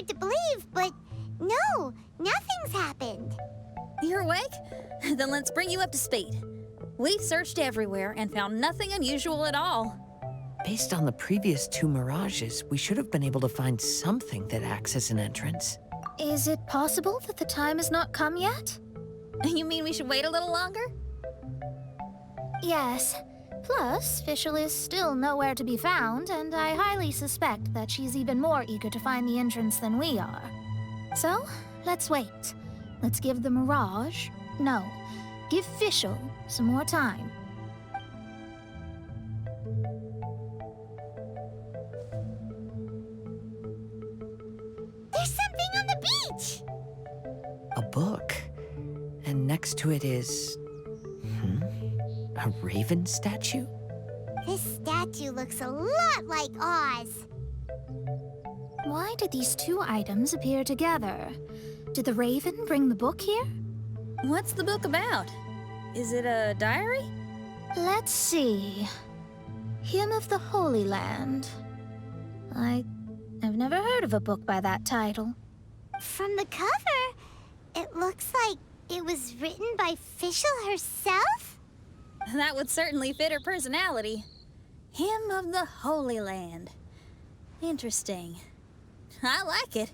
hard to believe, but no, nothing's happened. You're awake? Then let's bring you up to speed. We've searched everywhere and found nothing unusual at all. Based on the previous 2 mirages, we should have been able to find something that acts as an entrance. Is it possible that the time has not come yet? You mean we should wait a little longer? Yes. Plus, Fischl is still nowhere to be found, and I highly suspect that she's even more eager to find the entrance than we are. So, let's wait. Let's give the Mirage... No, give Fischl some more time. There's something on the beach! A book. And next to it is... a raven statue? This statue looks a lot like Oz. Why did these 2 items appear together? Did the raven bring the book here? What's the book about? Is it a diary? Let's see. Hymn of the Holy Land. I've never heard of a book by that title. From the cover, it looks like it was written by Fischl herself? That would certainly fit her personality. Hymn of the Holy Land. Interesting. I like it.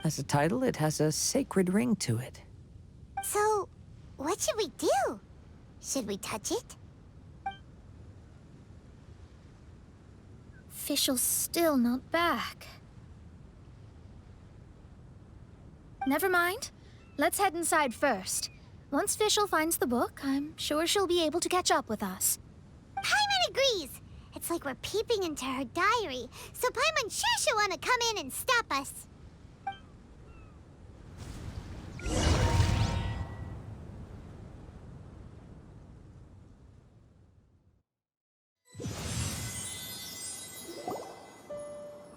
As a title, it has a sacred ring to it. So, what should we do? Should we touch it? Fischl's still not back. Never mind. Let's head inside first. Once Fischl finds the book, I'm sure she'll be able to catch up with us. Paimon agrees. It's like we're peeping into her diary, so Paimon's sure she'll want to come in and stop us.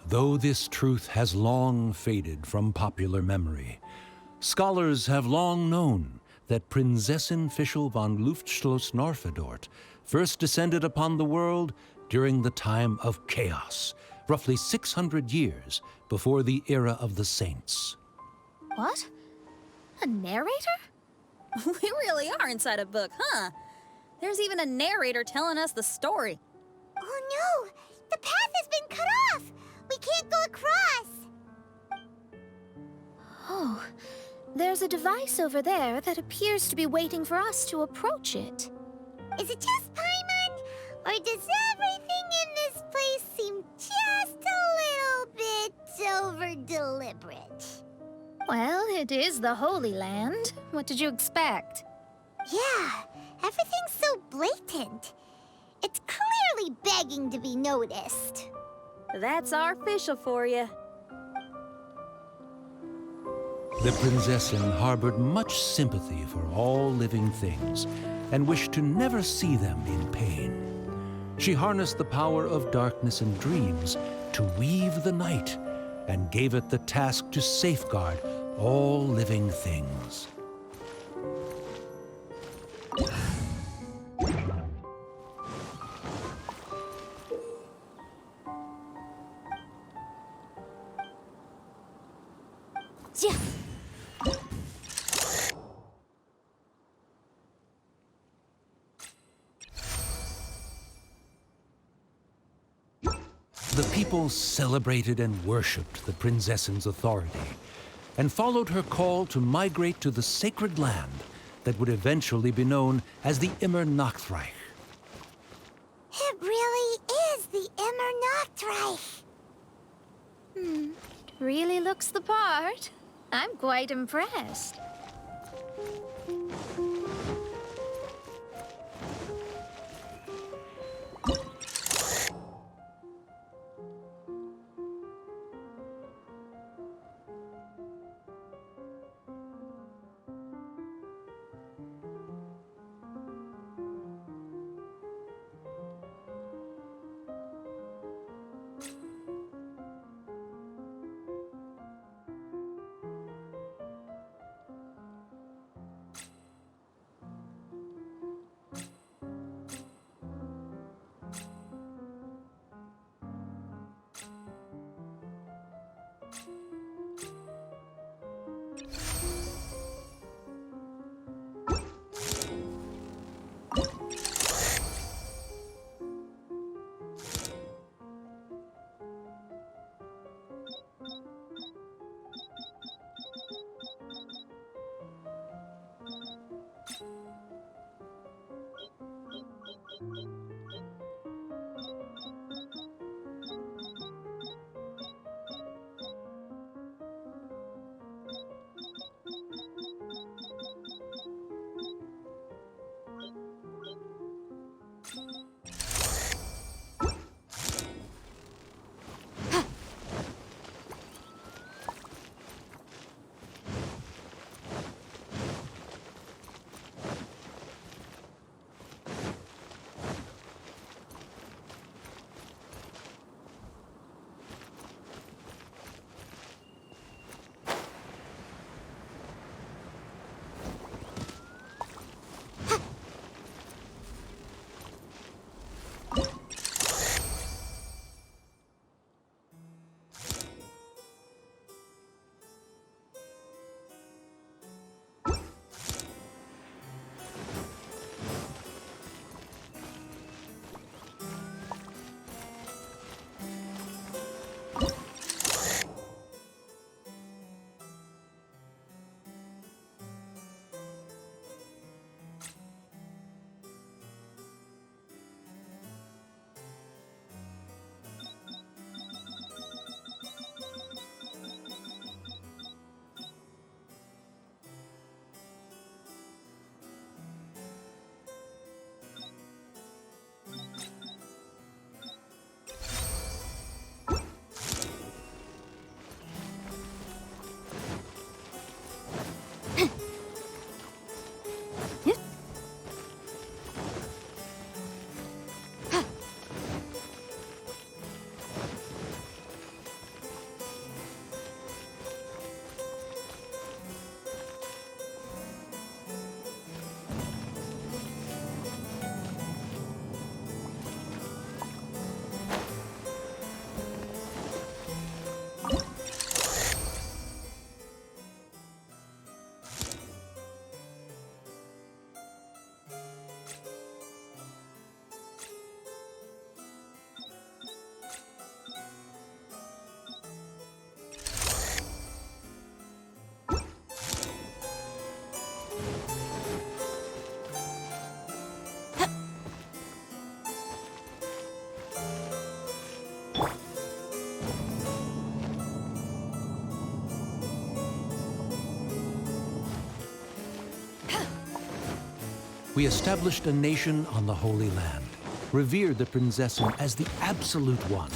Though this truth has long faded from popular memory, scholars have long known that Prinzessin Fischl von Luftschloss-Norfedort first descended upon the world during the time of chaos, roughly 600 years before the era of the saints. What? A narrator? We really are inside a book, huh? There's even a narrator telling us the story. Oh no! The path has been cut off! We can't go across! Oh, there's a device over there that appears to be waiting for us to approach it. Is it just Paimon? Or does everything in this place seem just a little bit over-deliberate? Well, it is the Holy Land. What did you expect? Yeah, everything's so blatant. It's clearly begging to be noticed. That's our Fischl for you. The Prinzessin harbored much sympathy for all living things and wished to never see them in pain. She harnessed the power of darkness and dreams to weave the night and gave it the task to safeguard all living things. The people celebrated and worshipped the Prinzessin's authority and followed her call to migrate to the sacred land that would eventually be known as the Immer Nachtreich. It really is the Immer Nachtreich. It really looks the part. I'm quite impressed. we established a nation on the Holy Land, revered the Prinzessin as the absolute one,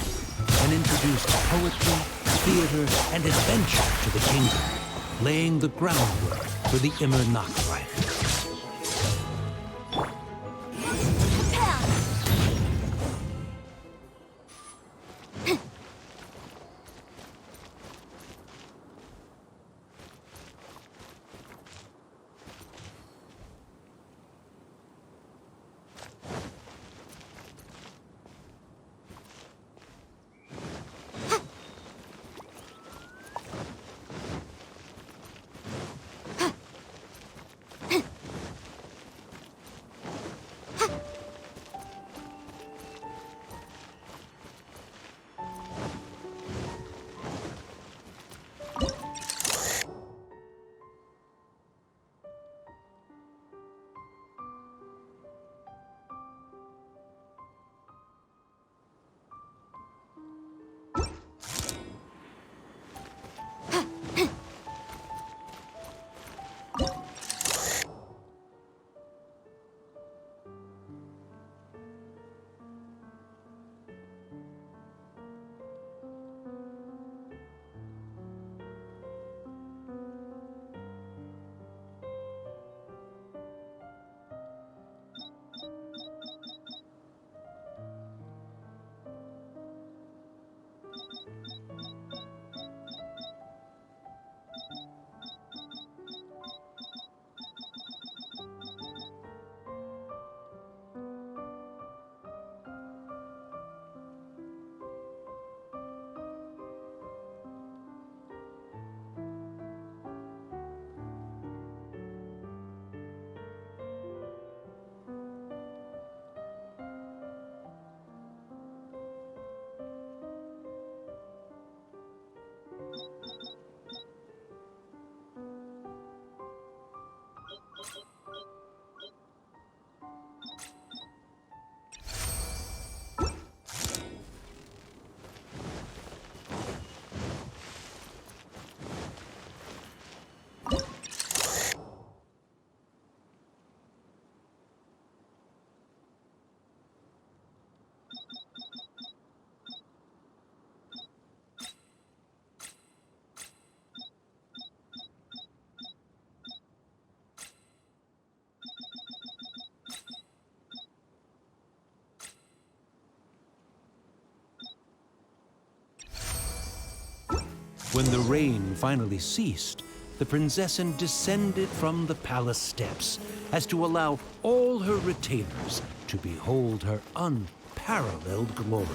and introduced poetry, theater, and adventure to the kingdom, laying the groundwork for the Immer Nachtreich. When the rain finally ceased, the Prinzessin descended from the palace steps as to allow all her retainers to behold her unparalleled glory.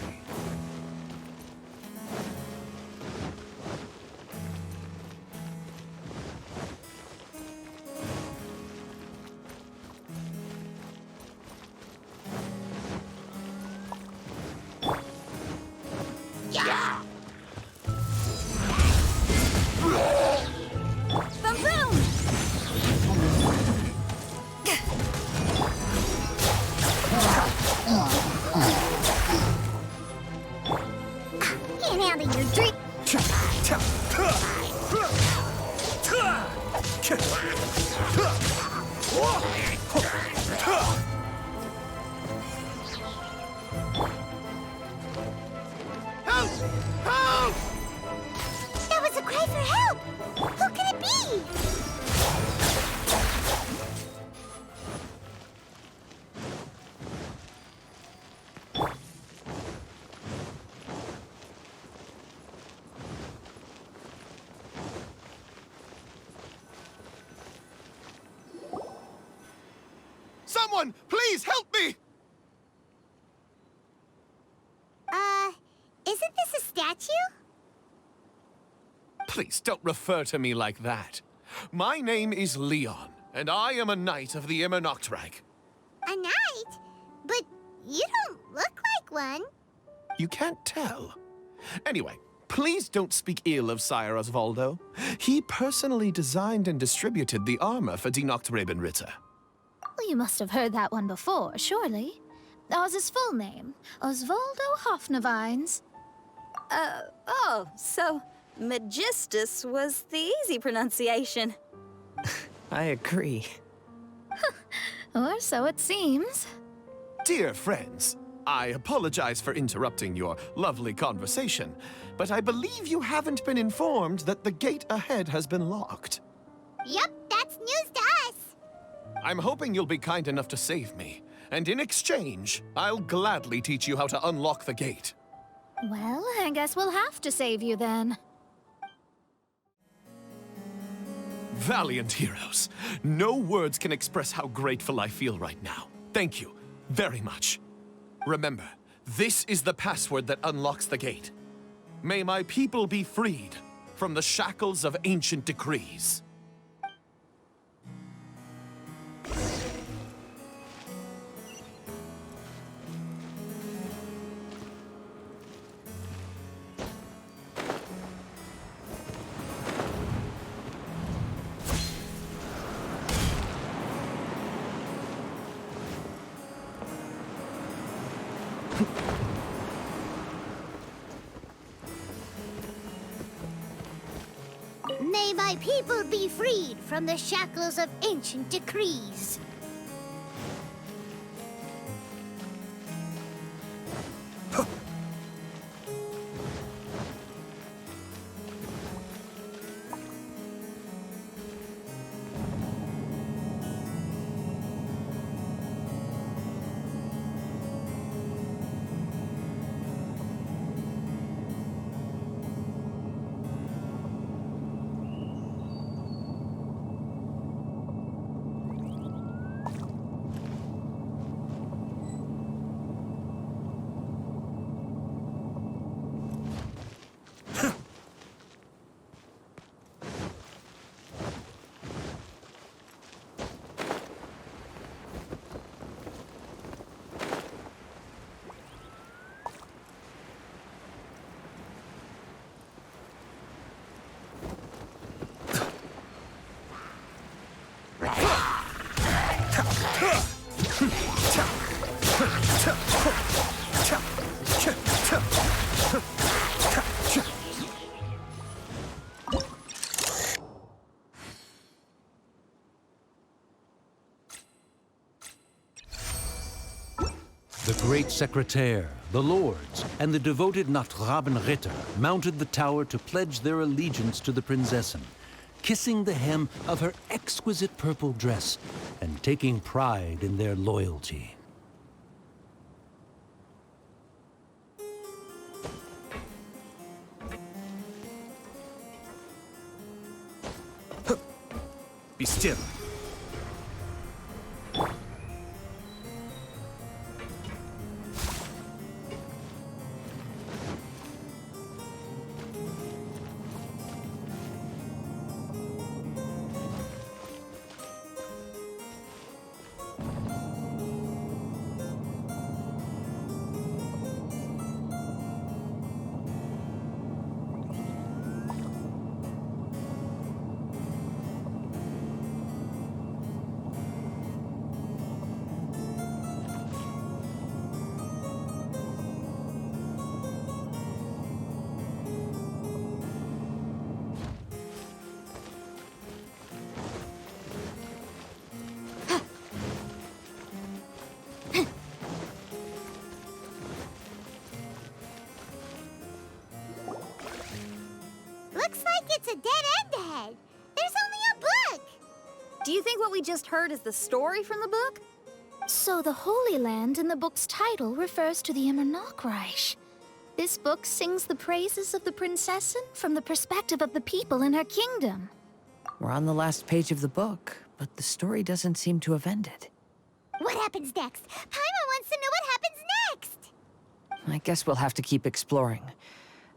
That was a cry for help! Who could it be? Someone, please help me! Isn't this a statue? Please don't refer to me like that. My name is Leon, and I am a knight of the Immer Nachtreich. A knight? But you don't look like one. You can't tell. Anyway, please don't speak ill of Sire Osvaldo. He personally designed and distributed the armor for Die Nachtrebenritter. Well, you must have heard that one before, surely. That was his full name, Osvaldo Hofnevines. So Magistus was the easy pronunciation. I agree. Or so it seems. Dear friends, I apologize for interrupting your lovely conversation, but I believe you haven't been informed that the gate ahead has been locked. Yup, that's news to us. I'm hoping you'll be kind enough to save me, and in exchange, I'll gladly teach you how to unlock the gate. Well, I guess we'll have to save you then. Valiant heroes, no words can express how grateful I feel right now. Thank you very much. Remember, this is the password that unlocks the gate. May my people be freed from the shackles of ancient decrees. May my people be freed from the shackles of ancient decrees. The great secretaire, the lords, and the devoted Nachtrabenritter mounted the tower to pledge their allegiance to the Prinzessin, kissing the hem of her exquisite purple dress and taking pride in their loyalty. Be still. Looks like it's a dead end ahead. There's only a book. Do you think what we just heard is the story from the book? So the Holy Land in the book's title refers to the Immernachtreich. This book sings the praises of the Prinzessin from the perspective of the people in her kingdom. We're on the last page of the book, but the story doesn't seem to have ended. What happens next? Paimon wants to know what happens next. I guess we'll have to keep exploring.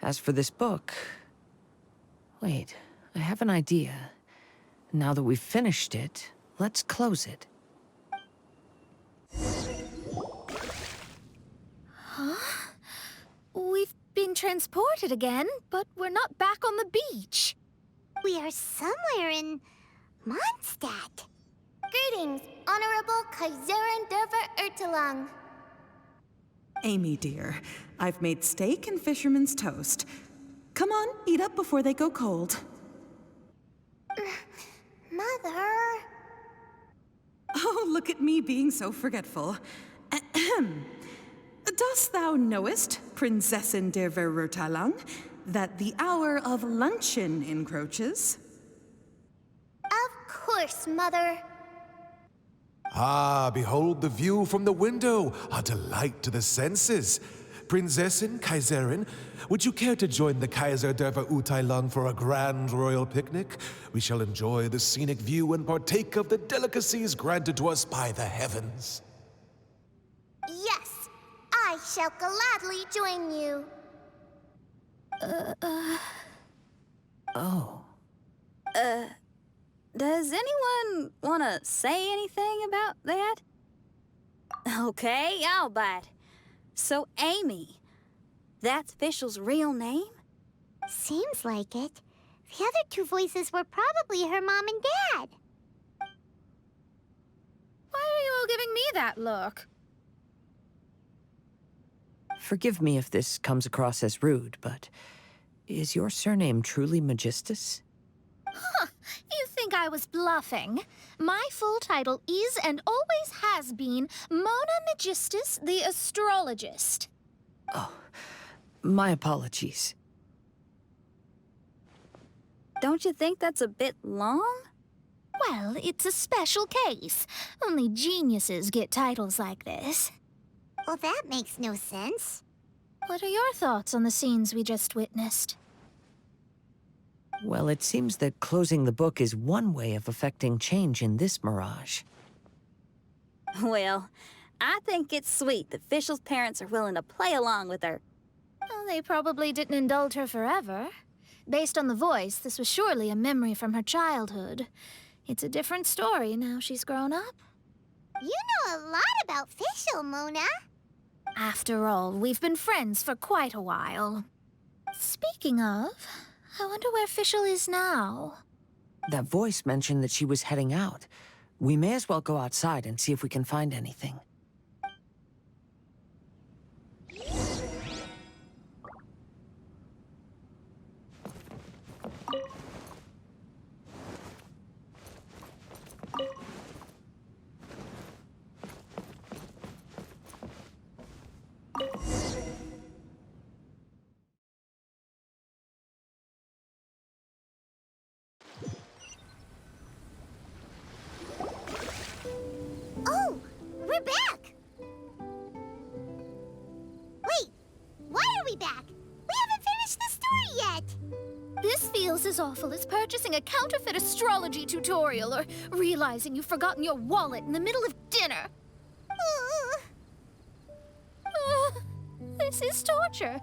As for this book... Wait, I have an idea. Now that we've finished it, let's close it. Huh? We've been transported again, but we're not back on the beach. We are somewhere in Mondstadt. Greetings, Honorable Kaiserin Derver Ertelang. Amy, dear, I've made steak and fisherman's toast. Come on, eat up before they go cold. Mother... Oh, Oh, look at me being so forgetful. Ahem. Dost thou knowest, Prinzessin der Verurteilung, that the hour of luncheon encroaches? Of course, Mother. Ah, behold the view from the window, a delight to the senses. Prinzessin, Kaiserin, would you care to join the Kaiser der Verurteilung for a grand royal picnic? We shall enjoy the scenic view and partake of the delicacies granted to us by the heavens. Yes, I shall gladly join you. Oh. Does anyone want to say anything about that? Okay, I'll bite. So, Amy, that's Fischl's real name? Seems like it. The other two voices were probably her mom and dad. Why are you all giving me that look? Forgive me if this comes across as rude, but is your surname truly Magistus? You think I was bluffing? My full title is and always has been Mona Magistus the Astrologist. Oh, my apologies. Don't you think that's a bit long? Well, it's a special case. Only geniuses get titles like this. Well, that makes no sense. What are your thoughts on the scenes we just witnessed? Well, it seems that closing the book is one way of affecting change in this Mirage. Well, I think it's sweet that Fischl's parents are willing to play along with her. Well, they probably didn't indulge her forever. Based on the voice, this was surely a memory from her childhood. It's a different story now she's grown up. You know a lot about Fischl, Mona. After all, we've been friends for quite a while. Speaking of, I wonder where Fischl is now. That voice mentioned that she was heading out. We may as well go outside and see if we can find anything. Oh, we're back! Wait, why are we back? We haven't finished the story yet! This feels as awful as purchasing a counterfeit astrology tutorial or realizing you've forgotten your wallet in the middle of dinner. This is torture.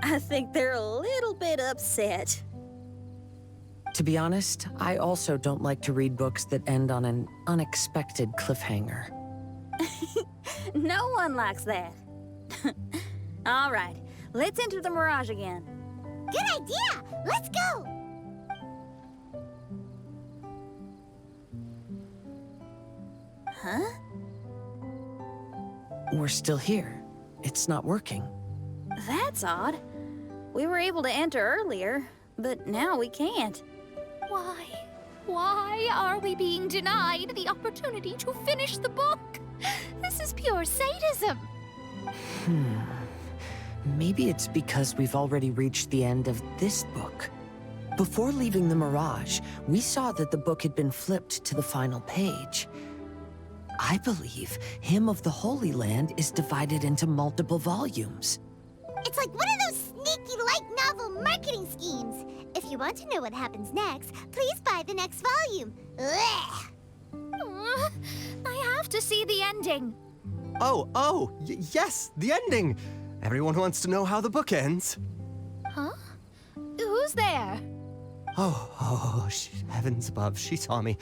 I think they're a little bit upset. To be honest, I also don't like to read books that end on an unexpected cliffhanger. No one likes that. All right, let's enter the Mirage again. Good idea! Let's go! Huh? We're still here. It's not working. That's odd. We were able to enter earlier, but now we can't. Why? Why are we being denied the opportunity to finish the book? This is pure sadism. Maybe it's because we've already reached the end of this book. Before leaving the Mirage, we saw that the book had been flipped to the final page. I believe Hymn of the Holy Land is divided into multiple volumes. It's like one of those sneaky light novel marketing schemes. If you want to know what happens next, please buy the next volume. Ugh. I have to see the ending. Yes, the ending. Everyone wants to know how the book ends. Huh? Who's there? Heavens above, she saw me.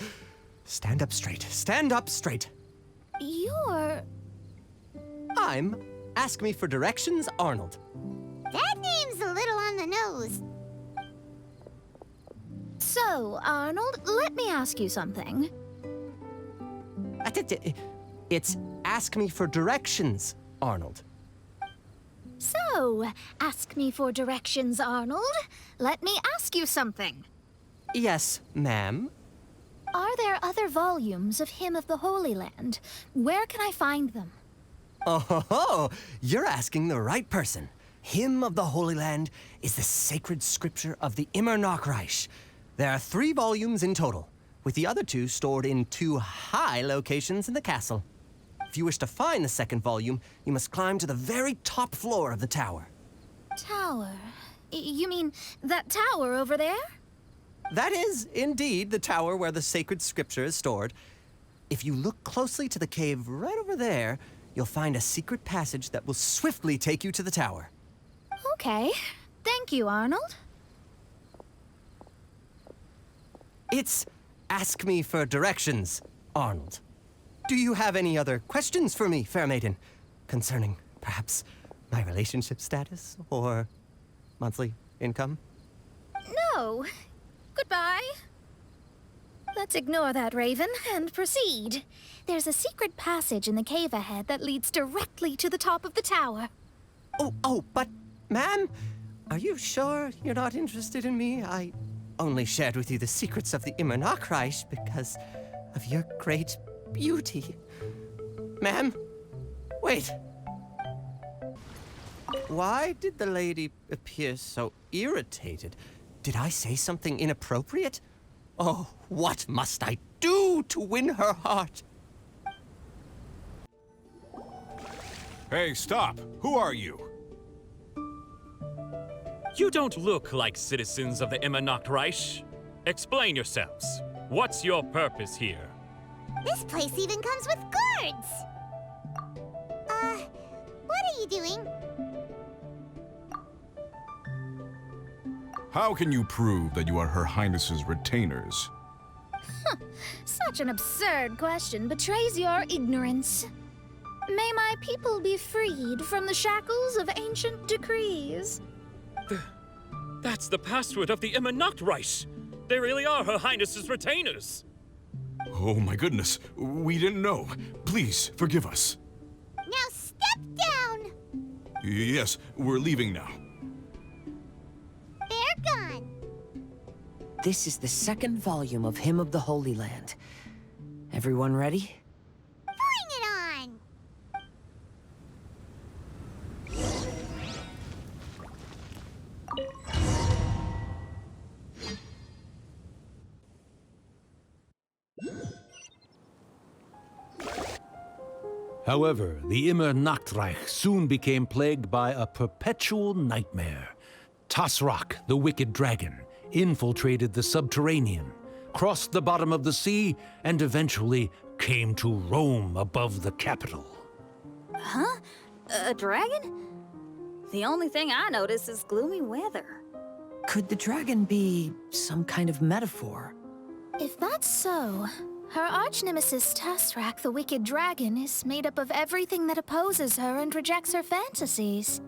Stand up straight, stand up straight. You're... I'm Ask Me for Directions, Arnold. That name's a little on the nose. So, Arnold, let me ask you something. It's Ask Me for Directions, Arnold. So, ask me for directions, Arnold. Let me ask you something. Yes, ma'am. Are there other volumes of Hymn of the Holy Land? Where can I find them? Oh, you're asking the right person. Hymn of the Holy Land is the sacred scripture of the Immer Nachreich. There are 3 volumes in total, with the other 2 stored in 2 high locations in the castle. If you wish to find the second volume, you must climb to the very top floor of the tower. Tower? You mean that tower over there? That is, indeed, the tower where the sacred scripture is stored. If you look closely to the cave right over there, you'll find a secret passage that will swiftly take you to the tower. Okay. Thank you, Arnold. It's ask me for directions, Arnold. Do you have any other questions for me, fair maiden? Concerning, perhaps, my relationship status or monthly income? No. Goodbye. Let's ignore that, Raven, and proceed. There's a secret passage in the cave ahead that leads directly to the top of the tower. But, ma'am, are you sure you're not interested in me? I only shared with you the secrets of the Immer Nachreich because of your great beauty. Ma'am, wait. Why did the lady appear so irritated? Did I say something inappropriate? Oh, what must I do to win her heart? Hey, stop! Who are you? You don't look like citizens of the Immer Nachreich. Explain yourselves. What's your purpose here? This place even comes with guards! What are you doing? How can you prove that you are Her Highness's retainers? Such an absurd question betrays your ignorance. May my people be freed from the shackles of ancient decrees. That's the password of the Immer Nachreich. They really are Her Highness's retainers. Oh my goodness, we didn't know. Please, forgive us. Now step down! Yes, we're leaving now. They're gone. This is the second volume of Hymn of the Holy Land. Everyone ready? Bring it on! However, the Immer Nachreich soon became plagued by a perpetual nightmare. Tasrak, the wicked dragon, infiltrated the subterranean, crossed the bottom of the sea, and eventually came to roam above the capital. Huh? A dragon? The only thing I notice is gloomy weather. Could the dragon be some kind of metaphor? If that's so, her arch-nemesis Tasrak, the wicked dragon, is made up of everything that opposes her and rejects her fantasies.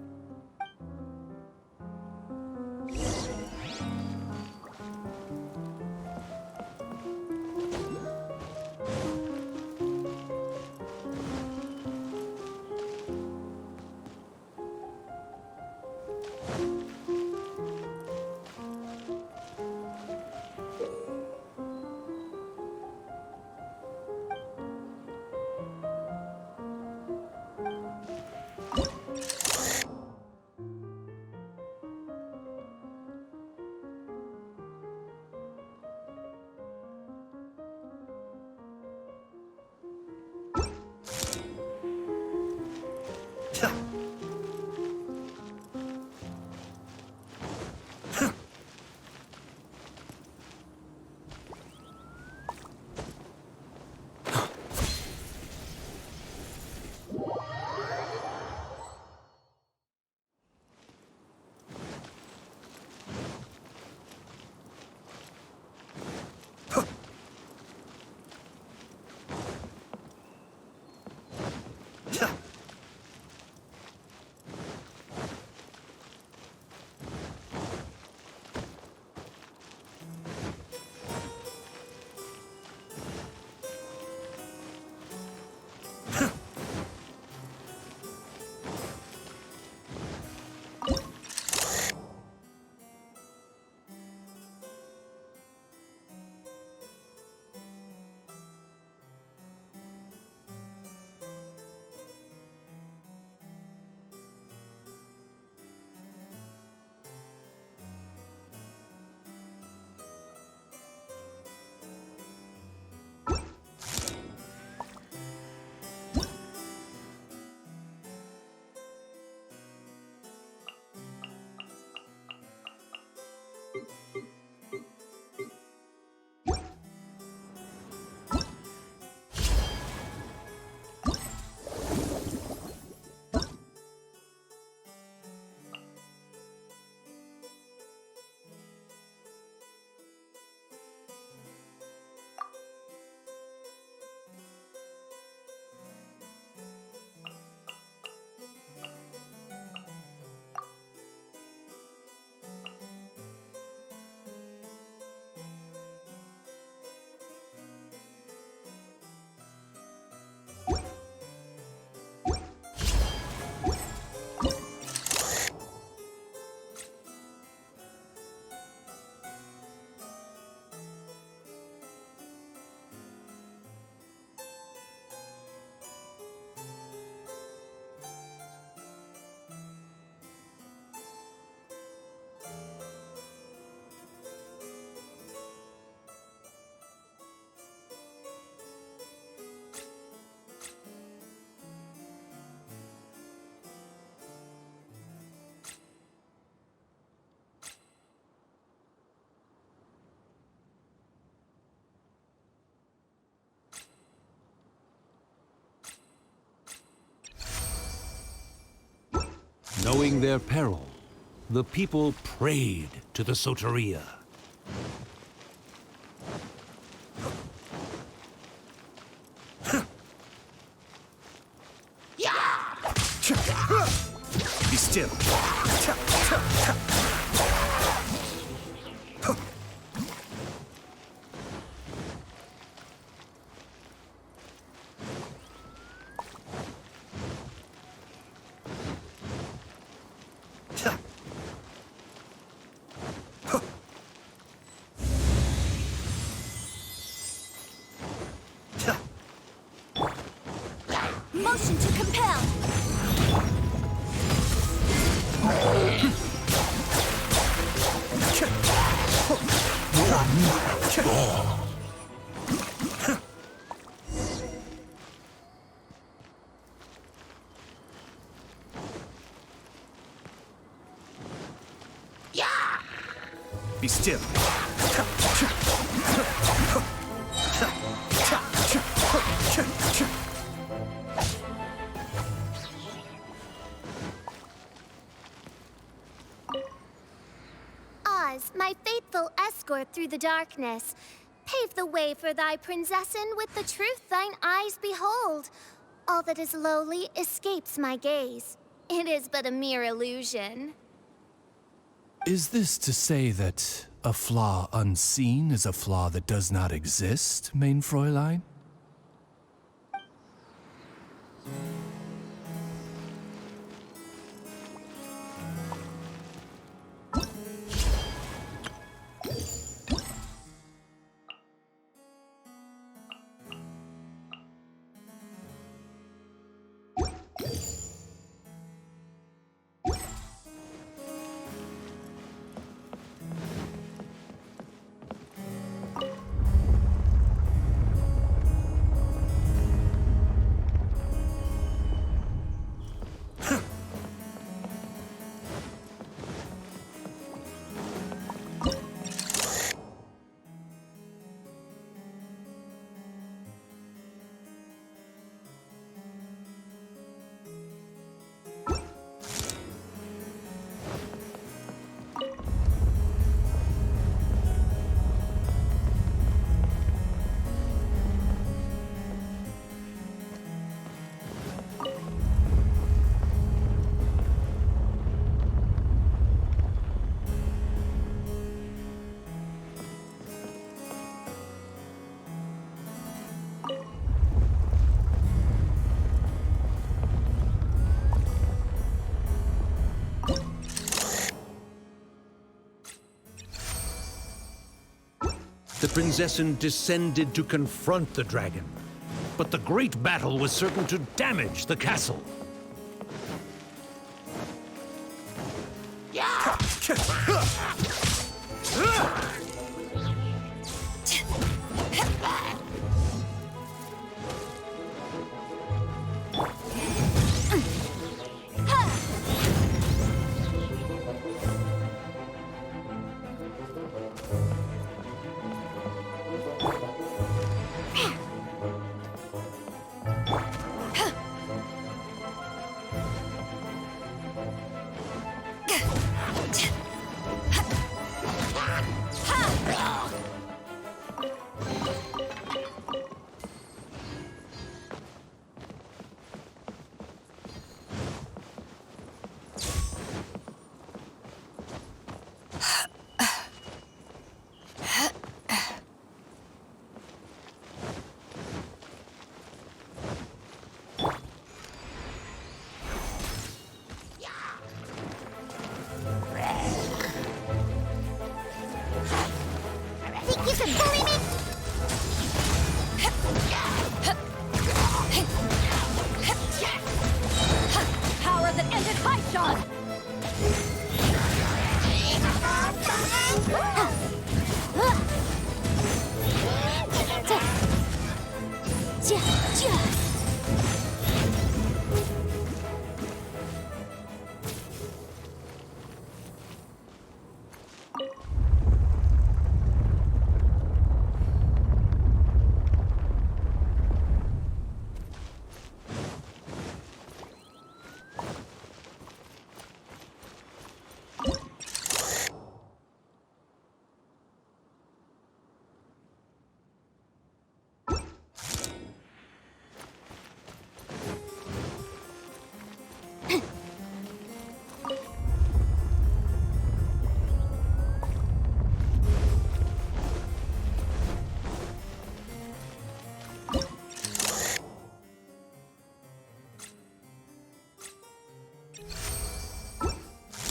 Knowing their peril, the people prayed to the Soteria. Be still. Motion to compel. Be still. Oz, my faithful escort through the darkness, pave the way for thy princessen with the truth thine eyes behold. All that is lowly escapes my gaze. It is but a mere illusion. Is this to say that a flaw unseen is a flaw that does not exist, mein Fräulein? The princessen descended to confront the dragon, but the great battle was certain to damage the castle. Think you can bully me? Power that ended Fischl!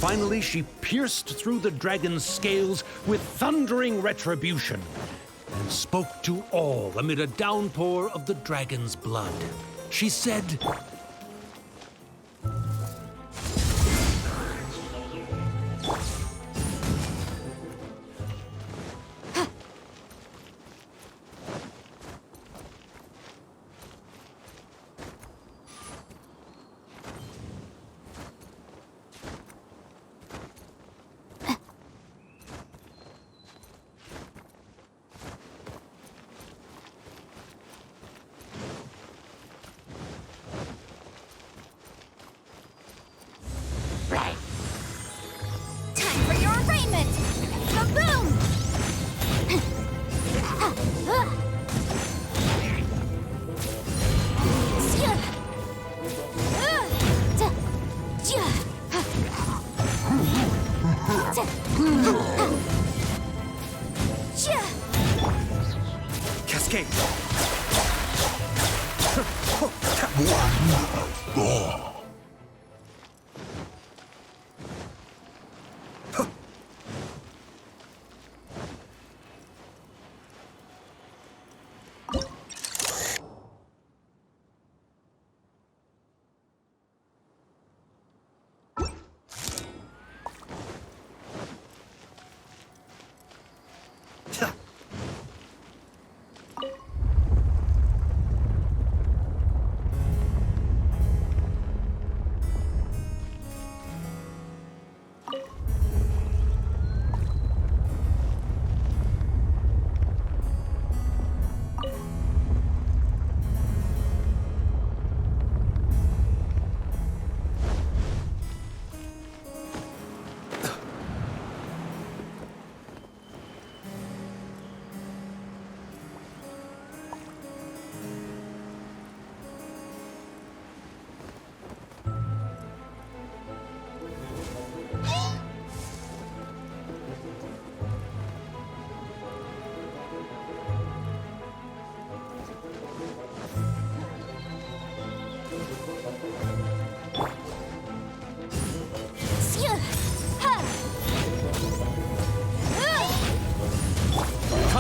Finally, she pierced through the dragon's scales with thundering retribution and spoke to all amid a downpour of the dragon's blood. She said, Time for your arraignment! Kaboom! Cascade!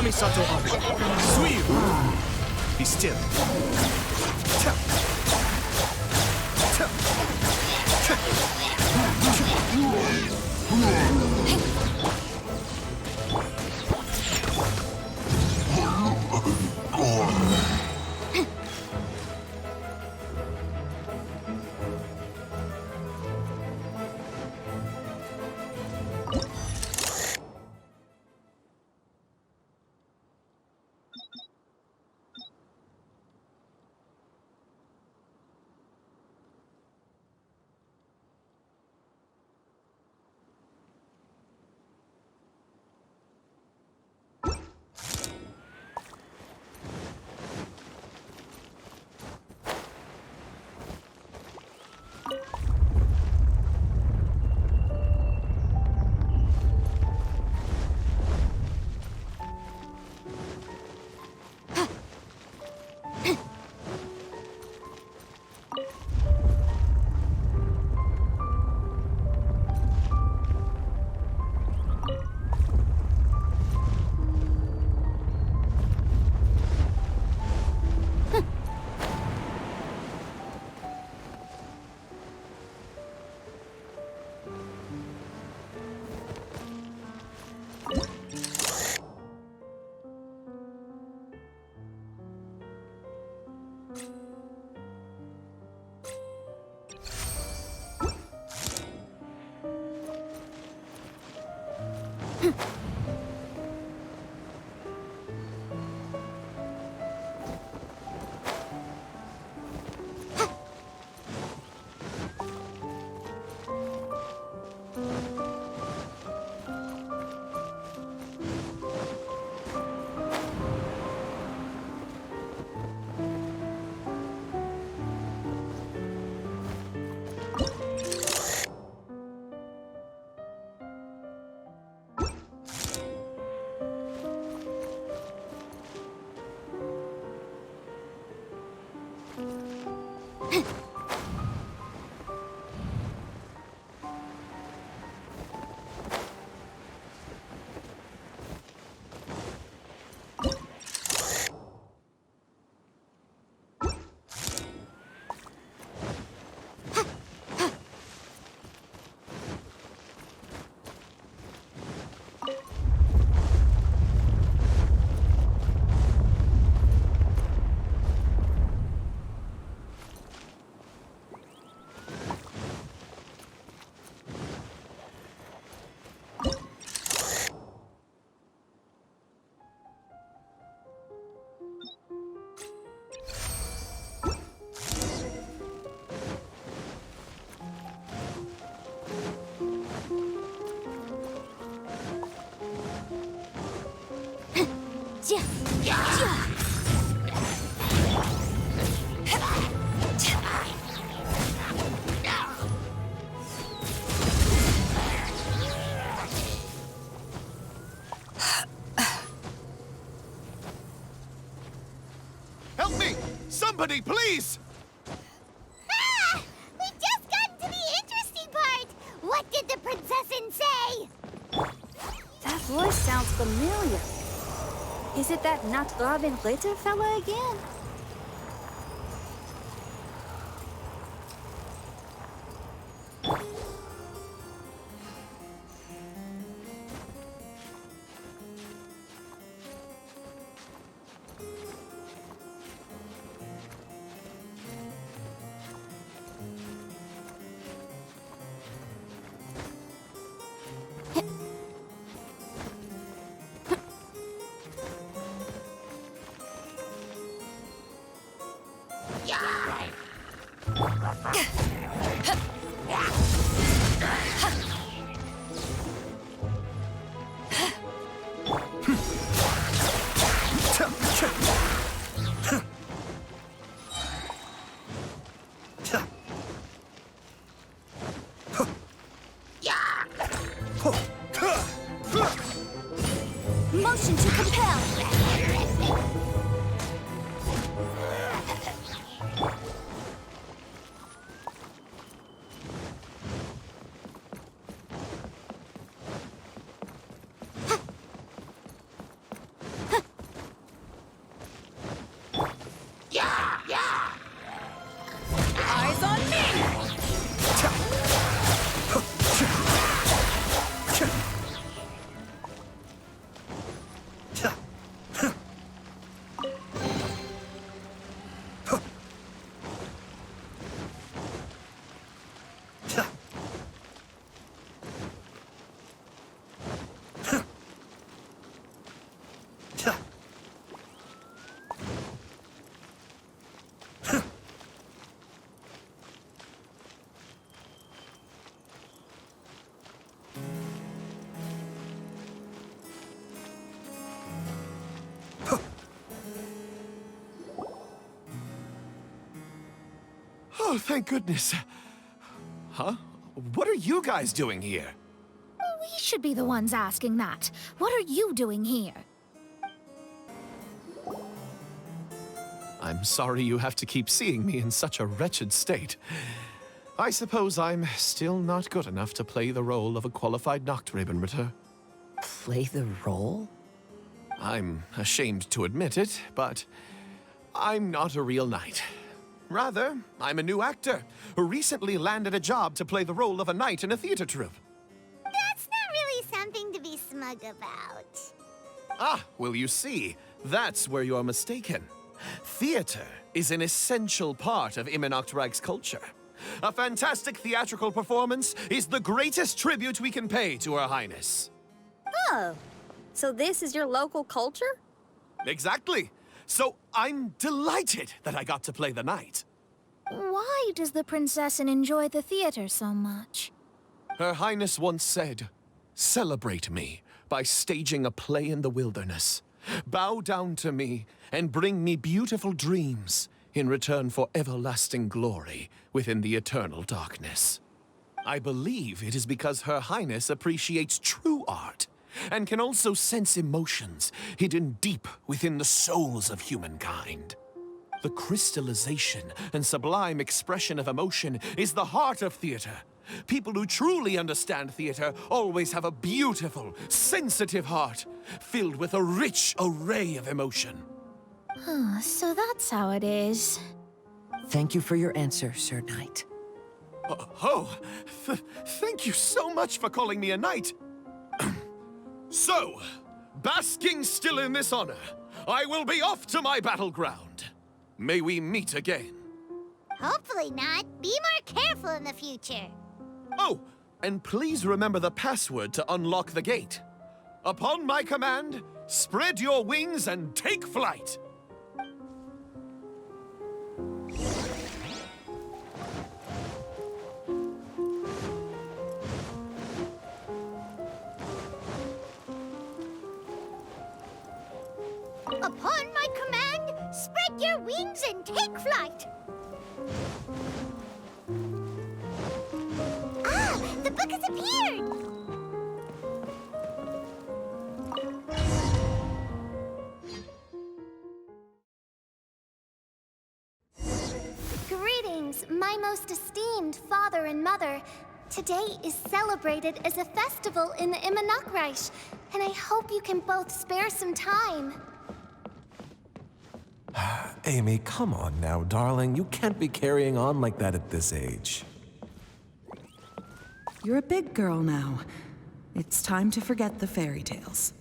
Kamisato Suiyu! Be still. Help me! Somebody, please! Ah! We just got to the interesting part! What did the princessin say? That voice sounds familiar. Is it that Not Robin Ritter fella again? Motion to compel! Eyes on me! Oh, thank goodness. Huh? What are you guys doing here? We should be the ones asking that. What are you doing here? I'm sorry you have to keep seeing me in such a wretched state. I suppose I'm still not good enough to play the role of a qualified Nachtrebenritter. Play the role? I'm ashamed to admit it, but I'm not a real knight. Rather, I'm a new actor who recently landed a job to play the role of a knight in a theater troupe. That's not really something to be smug about. Ah, well, you see, that's where you're mistaken. Theater is an essential part of Immernachtreich's culture. A fantastic theatrical performance is the greatest tribute we can pay to Her Highness. Oh, so this is your local culture? Exactly. So I'm delighted that I got to play the knight. Why does the princessin enjoy the theater so much? Her Highness once said, "Celebrate me by staging a play in the wilderness. Bow down to me and bring me beautiful dreams in return for everlasting glory within the eternal darkness." I believe it is because Her Highness appreciates true art and can also sense emotions hidden deep within the souls of humankind. The crystallization and sublime expression of emotion is the heart of theater. People who truly understand theater always have a beautiful, sensitive heart filled with a rich array of emotion. So that's how it is. Thank you for your answer, Sir Knight. Thank you so much for calling me a knight. So, basking still in this honor, I will be off to my battleground. May we meet again. Hopefully not. Be more careful in the future. Oh, and please remember the password to unlock the gate. Upon my command, spread your wings and take flight. wings and take flight. Ah, the book has appeared! Greetings, my most esteemed father and mother. Today is celebrated as a festival in the Immernachtreich, and I hope you can both spare some time. Amy, come on now, darling. You can't be carrying on like that at this age. You're a big girl now. It's time to forget the fairy tales.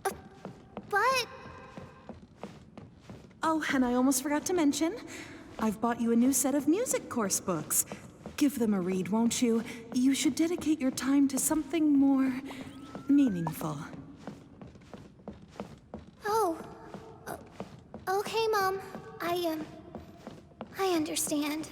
But... Oh, and I almost forgot to mention, I've bought you a new set of music course books. Give them a read, won't you? You should dedicate your time to something more meaningful. Oh. Okay, Mom. I understand.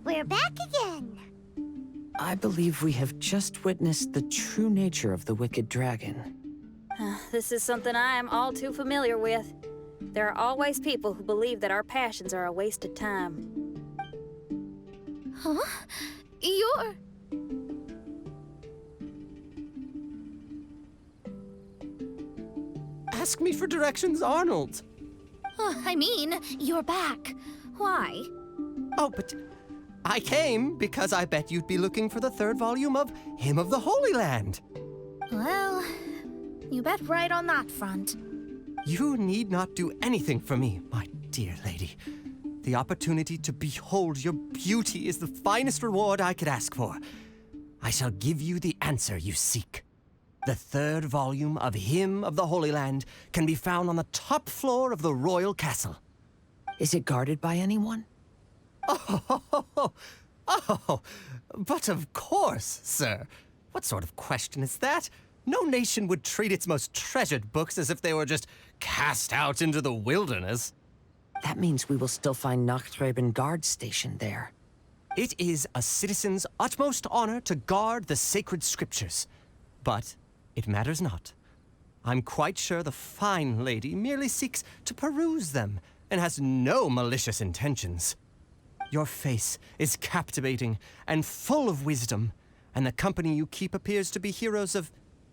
We're back again. I believe we have just witnessed the true nature of the wicked dragon. This is something I am all too familiar with. There are always people who believe that our passions are a waste of time. Huh? You're... Ask me for directions, Arnold. I mean, you're back. Why? Oh, but I came because I bet you'd be looking for the third volume of Hymn of the Holy Land. Well, you bet right on that front. You need not do anything for me, my dear lady. The opportunity to behold your beauty is the finest reward I could ask for. I shall give you the answer you seek. The third volume of Hymn of the Holy Land can be found on the top floor of the royal castle. Is it guarded by anyone? Oh, but of course, sir. What sort of question is that? No nation would treat its most treasured books as if they were just cast out into the wilderness. That means we will still find Nachtreiben guard stationed there. It is a citizen's utmost honor to guard the sacred scriptures. But it matters not. I'm quite sure the fine lady merely seeks to peruse them and has no malicious intentions. Your face is captivating and full of wisdom, and the company you keep appears to be heroes of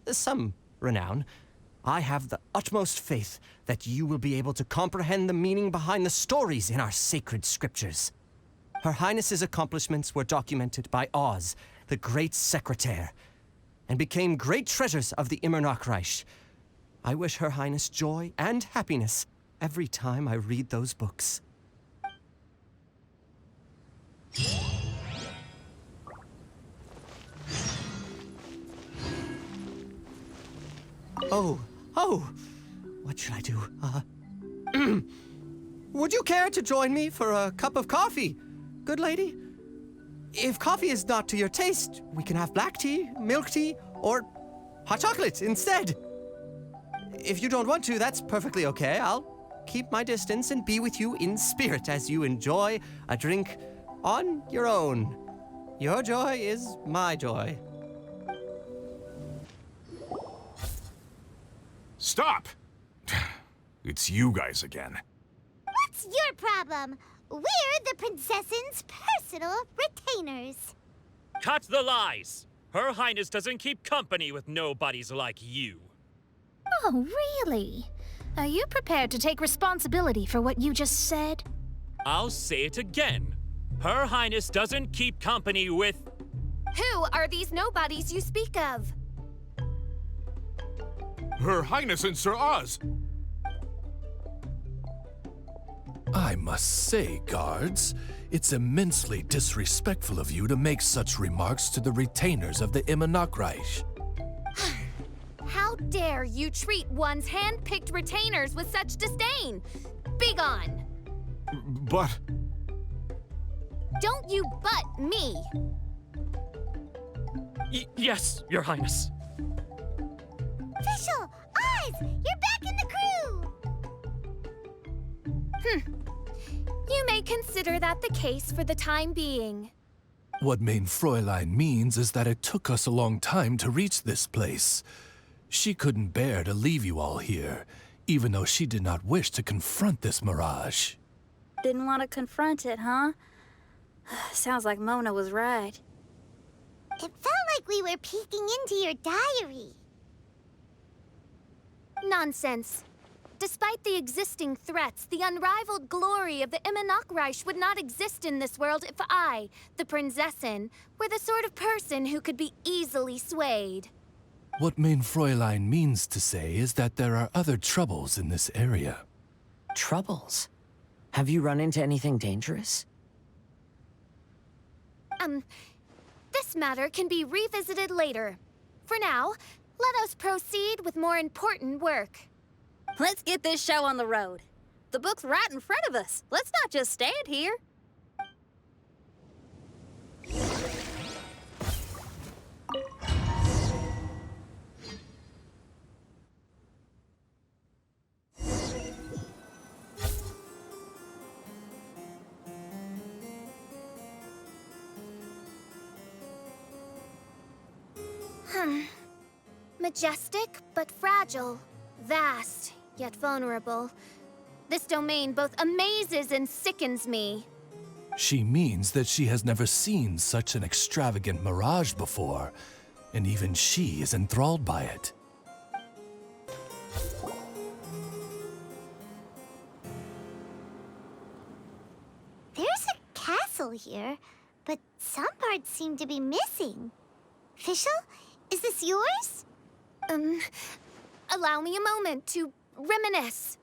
some renown. I have the utmost faith that you will be able to comprehend the meaning behind the stories in our sacred scriptures. Her Highness's accomplishments were documented by Oz, the great secretaire, and became great treasures of the Immernachtreich. I wish Her Highness joy and happiness every time I read those books. Oh, what should I do? Would you care to join me for a cup of coffee, good lady? If coffee is not to your taste, we can have black tea, milk tea, or hot chocolate instead. If you don't want to, that's perfectly okay. I'll keep my distance and be with you in spirit as you enjoy a drink on your own. Your joy is my joy. Stop! It's you guys again. What's your problem? We're the princess's personal retainers. Cut the lies! Her Highness doesn't keep company with nobodies like you. Oh, really? Are you prepared to take responsibility for what you just said? I'll say it again. Her Highness doesn't keep company with... Who are these nobodies you speak of? Her Highness and Sir Oz! I must say, guards, it's immensely disrespectful of you to make such remarks to the retainers of the Immernachtreich. How dare you treat one's hand-picked retainers with such disdain? Begone! But... Don't you butt me! Yes, Your Highness. Fischl! Oz! You're back in the crew! You You may consider that the case for the time being. What Mein Fräulein means is that it took us a long time to reach this place. She couldn't bear to leave you all here, even though she did not wish to confront this mirage. Didn't want to confront it, huh? Sounds like Mona was right. It felt like we were peeking into your diary. Nonsense. Despite the existing threats, the unrivaled glory of the Immernachtreich would not exist in this world if I, the Prinzessin, were the sort of person who could be easily swayed. What Mein Fräulein means to say is that there are other troubles in this area. Troubles? Have you run into anything dangerous? This matter can be revisited later. For now, let us proceed with more important work. Let's get this show on the road. The book's right in front of us. Let's not just stand here. Majestic, but fragile. Vast, yet vulnerable. This domain both amazes and sickens me. She means that she has never seen such an extravagant mirage before, and even she is enthralled by it. There's a castle here, but some parts seem to be missing. Fischl, is this yours? Allow me a moment to reminisce.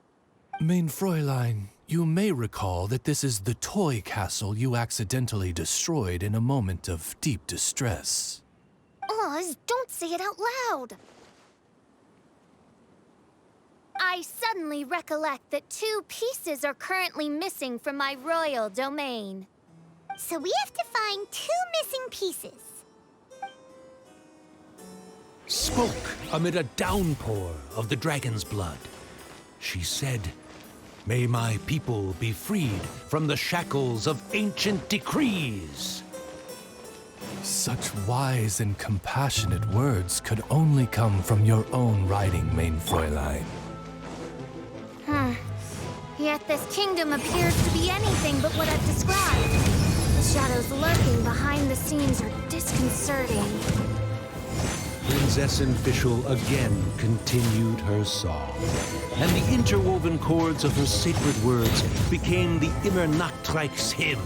Mein Fräulein, you may recall that this is the toy castle you accidentally destroyed in a moment of deep distress. Oz, don't say it out loud. I suddenly recollect that 2 pieces are currently missing from my royal domain. So we have to find 2 missing pieces. Spoke amid a downpour of the dragon's blood. She said, "May my people be freed from the shackles of ancient decrees." Such wise and compassionate words could only come from your own writing, Mein Fräulein. Yet this kingdom appears to be anything but what I've described. The shadows lurking behind the scenes are disconcerting. Prinzessin Fischl again continued her song, and the interwoven chords of her sacred words became the Immernachtreich's hymn.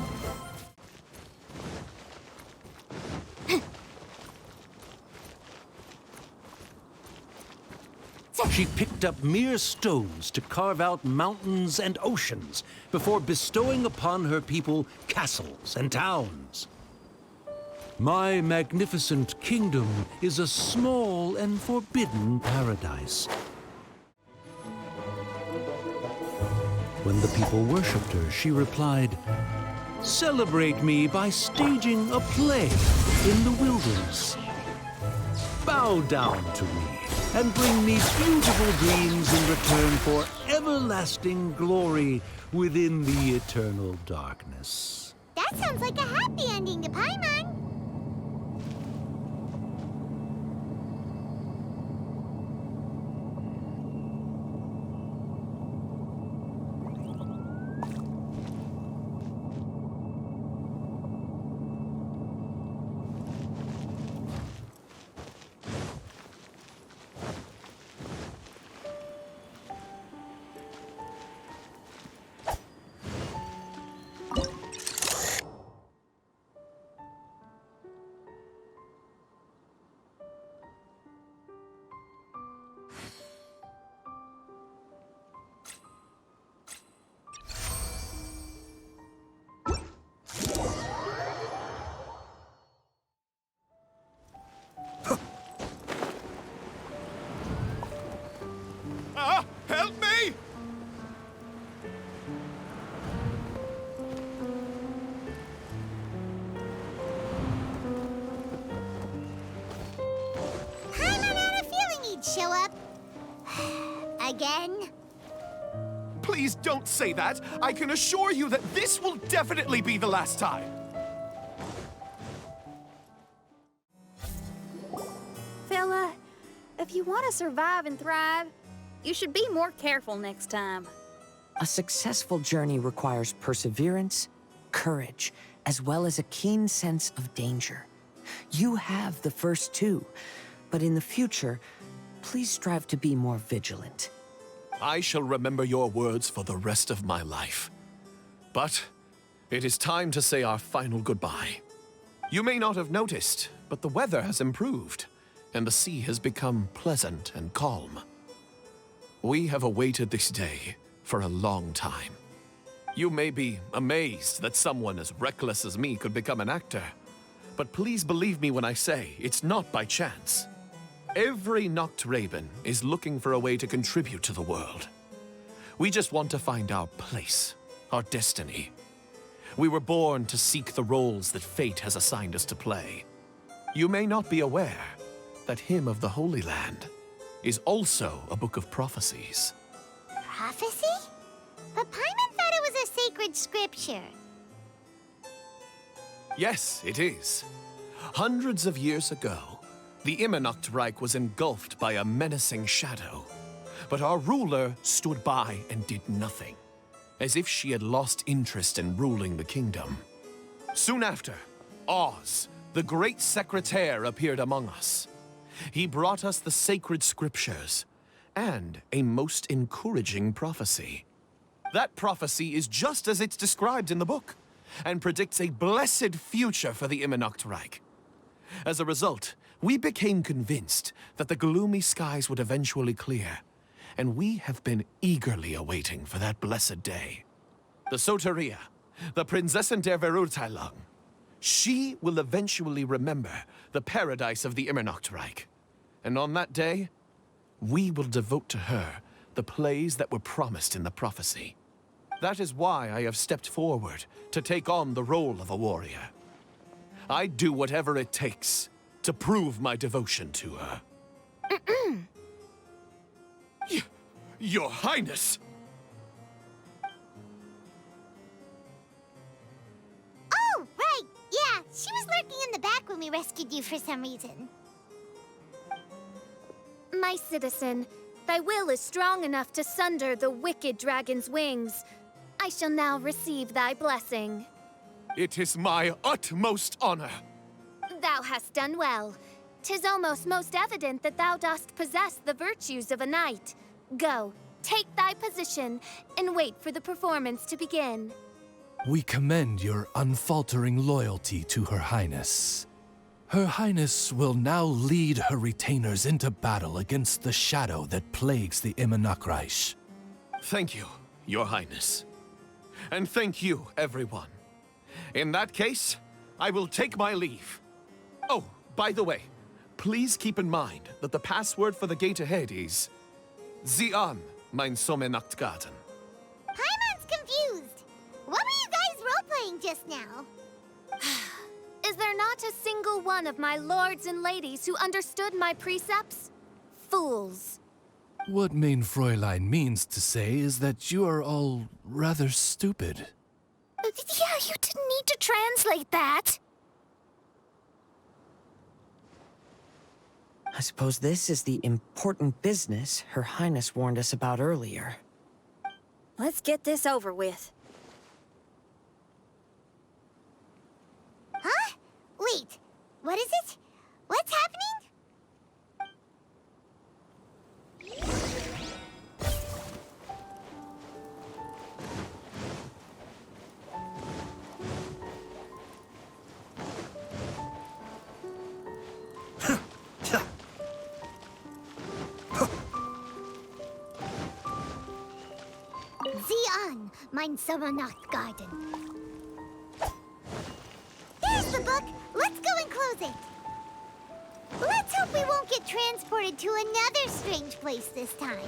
She picked up mere stones to carve out mountains and oceans before bestowing upon her people castles and towns. My magnificent kingdom is a small and forbidden paradise. When the people worshipped her, she replied, "Celebrate me by staging a play in the wilderness. Bow down to me and bring me beautiful dreams in return for everlasting glory within the eternal darkness." That sounds like a happy ending to Paimon. Help me! Paimon had a feeling he'd show up. Again? Please don't say that. I can assure you that this will definitely be the last time. Fella, if you want to survive and thrive, you should be more careful next time. A successful journey requires perseverance, courage, as well as a keen sense of danger. You have the first two, but in the future, please strive to be more vigilant. I shall remember your words for the rest of my life. But it is time to say our final goodbye. You may not have noticed, but the weather has improved, and the sea has become pleasant and calm. We have awaited this day for a long time. You may be amazed that someone as reckless as me could become an actor, but please believe me when I say it's not by chance. Every Noct Raven is looking for a way to contribute to the world. We just want to find our place, our destiny. We were born to seek the roles that fate has assigned us to play. You may not be aware that Hymn of the Holy Land is also a book of prophecies. Prophecy? But Paimon thought it was a sacred scripture. Yes, it is. Hundreds of years ago, the Immernacht Reich was engulfed by a menacing shadow. But our ruler stood by and did nothing, as if she had lost interest in ruling the kingdom. Soon after, Oz, the great secretaire, appeared among us. He brought us the sacred scriptures and a most encouraging prophecy. That prophecy is just as it's described in the book, and predicts a blessed future for the Immernacht Reich. As a result, we became convinced that the gloomy skies would eventually clear, and we have been eagerly awaiting for that blessed day. The Soteria, the Prinzessin der Verurteilung, she will eventually remember the paradise of the Immernacht Reich. And on that day, we will devote to her the plays that were promised in the prophecy. That is why I have stepped forward to take on the role of a warrior. I'd do whatever it takes to prove my devotion to her. Your Highness! Oh, right! Yeah, she was lurking in the back when we rescued you for some reason. My citizen, thy will is strong enough to sunder the wicked dragon's wings. I shall now receive thy blessing. It is my utmost honor. Thou hast done well. 'Tis almost most evident that thou dost possess the virtues of a knight. Go, take thy position, and wait for the performance to begin. We commend your unfaltering loyalty to Her Highness. Her Highness will now lead her retainers into battle against the shadow that plagues the Immernacht Reich. Thank you, Your Highness. And thank you, everyone. In that case, I will take my leave. Oh, by the way, please keep in mind that the password for the gate ahead is Zian, mein Sommernachtgarten. Paimon's confused. What were you guys role-playing just now? Is there not a single one of my lords and ladies who understood my precepts? Fools. What Mein Fräulein means to say is that you are all rather stupid. Yeah, you didn't need to translate that. I suppose this is the important business Her Highness warned us about earlier. Let's get this over with. Huh? Wait, what is it? What's happening? Zian, mein Sommernachtgarten. There's the book. Let's go and close it. Let's hope we won't get transported to another strange place this time.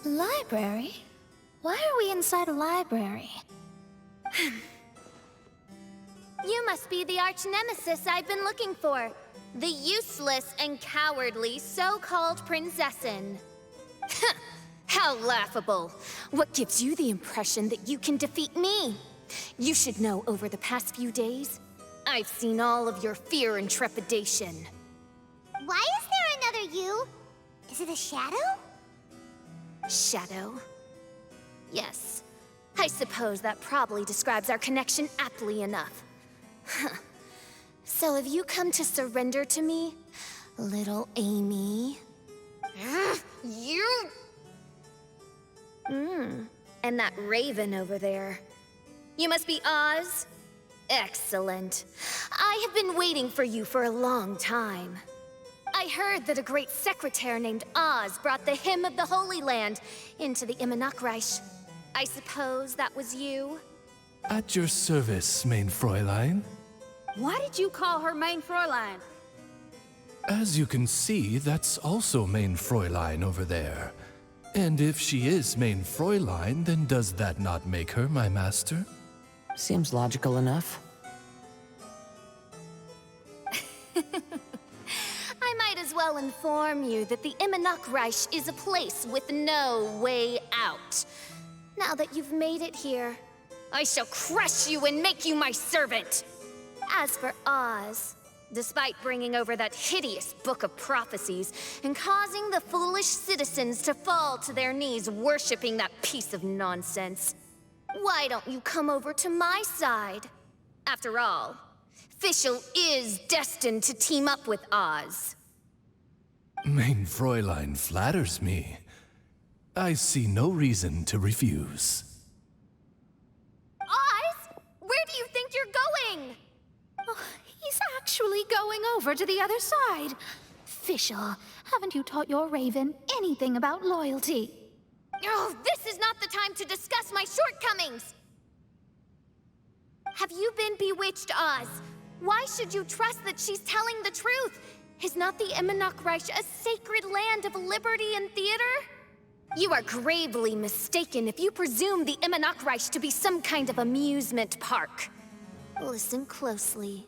Library? Why are we inside a library? You must be the arch-nemesis I've been looking for. The useless and cowardly so-called Prinzessin. How laughable. What gives you the impression that you can defeat me? You should know over the past few days, I've seen all of your fear and trepidation. Why is there another you? Is it a shadow? Shadow? Yes. I suppose that probably describes our connection aptly enough. So have you come to surrender to me, little Amy? You! And that raven over there. You must be Oz? Excellent. I have been waiting for you for a long time. I heard that a great secretary named Oz brought the Hymn of the Holy Land into the Immernachtreich. I suppose that was you? At your service, mein Fräulein. Why did you call her Mein Fräulein? As you can see, that's also mein Fräulein over there. And if she is mein Fräulein, then does that not make her my master? Seems logical enough. I might as well inform you that the Immernachtreich is a place with no way out. Now that you've made it here, I shall crush you and make you my servant. As for Oz, despite bringing over that hideous book of prophecies and causing the foolish citizens to fall to their knees worshipping that piece of nonsense, why don't you come over to my side? After all, Fischl is destined to team up with Oz. Mein Fräulein flatters me. I see no reason to refuse. Oz? Where do you think you're going? Oh, he's actually going over to the other side. Fischl, haven't you taught your raven anything about loyalty? Oh, this is not the time to discuss my shortcomings! Have you been bewitched, Oz? Why should you trust that she's telling the truth? Is not the Immernachtreich a sacred land of liberty and theater? You are gravely mistaken if you presume the Immernachtreich to be some kind of amusement park. Listen closely.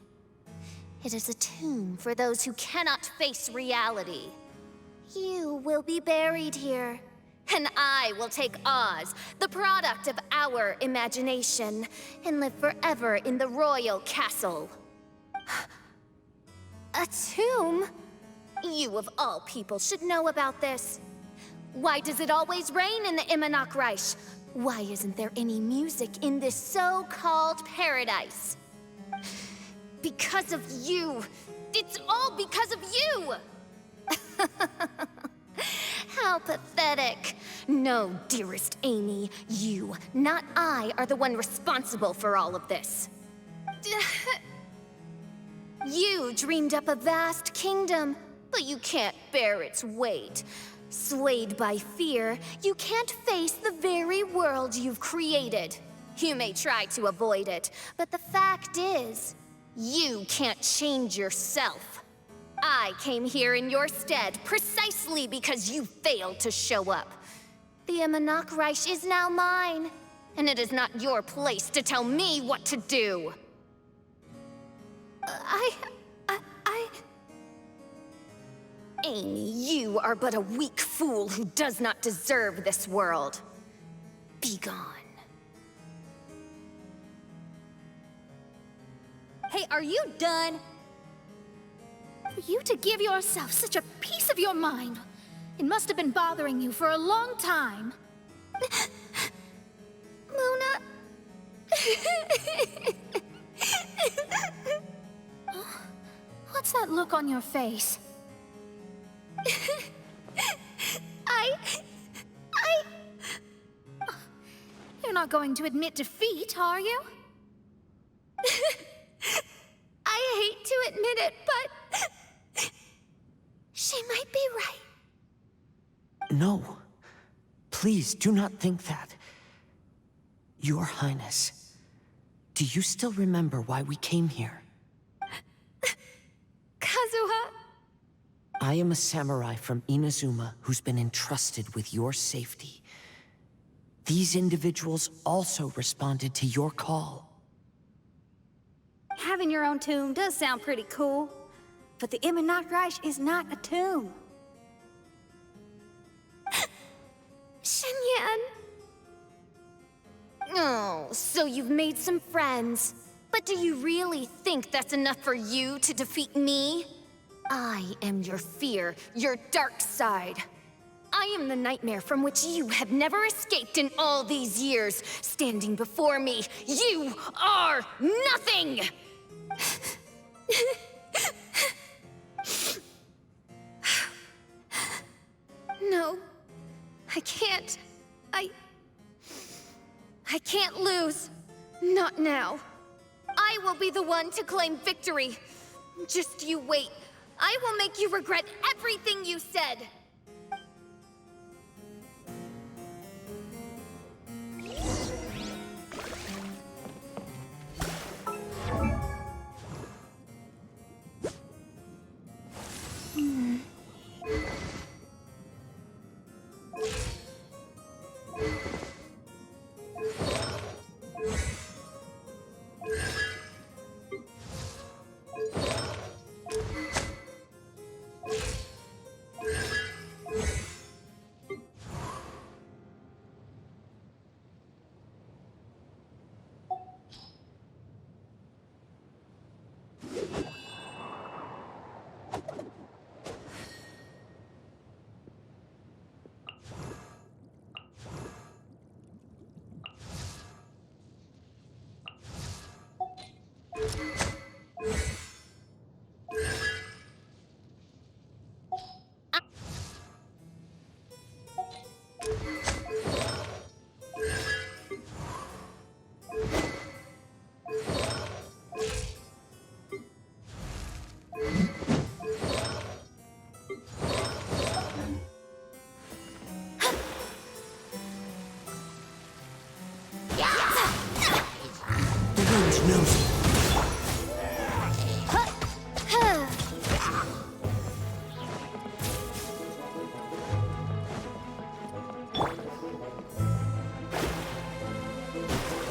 It is a tomb for those who cannot face reality. You will be buried here, and I will take Oz, the product of our imagination, and live forever in the royal castle. A tomb? You of all people should know about this. Why does it always rain in the Immernachtreich? Why isn't there any music in this so-called paradise? Because of you. It's all because of you! How pathetic. No, dearest Amy, you, not I, are the one responsible for all of this. You dreamed up a vast kingdom, but you can't bear its weight. Swayed by fear, you can't face the very world you've created. You may try to avoid it, but the fact is, you can't change yourself. I came here in your stead precisely because you failed to show up. The Immernachtreich is now mine, and it is not your place to tell me what to do. Amy, you are but a weak fool who does not deserve this world. Be gone. Hey, are you done? For you to give yourself such a piece of your mind, it must have been bothering you for a long time. Luna... What's that look on your face? You're not going to admit defeat, are you? admit it, but she might be right. No. Please do not think that. Your Highness, do you still remember why we came here? Kazuha. I am a samurai from Inazuma who's been entrusted with your safety. These individuals also responded to your call. Having your own tomb does sound pretty cool, but the Immernachtreich is not a tomb. Shenyan. Oh, so you've made some friends. But do you really think that's enough for you to defeat me? I am your fear, your dark side. I am the nightmare from which you have never escaped in all these years. Standing before me, you are nothing! No, I can't. I can't lose. Not now. I will be the one to claim victory. Just you wait. I will make you regret everything you said.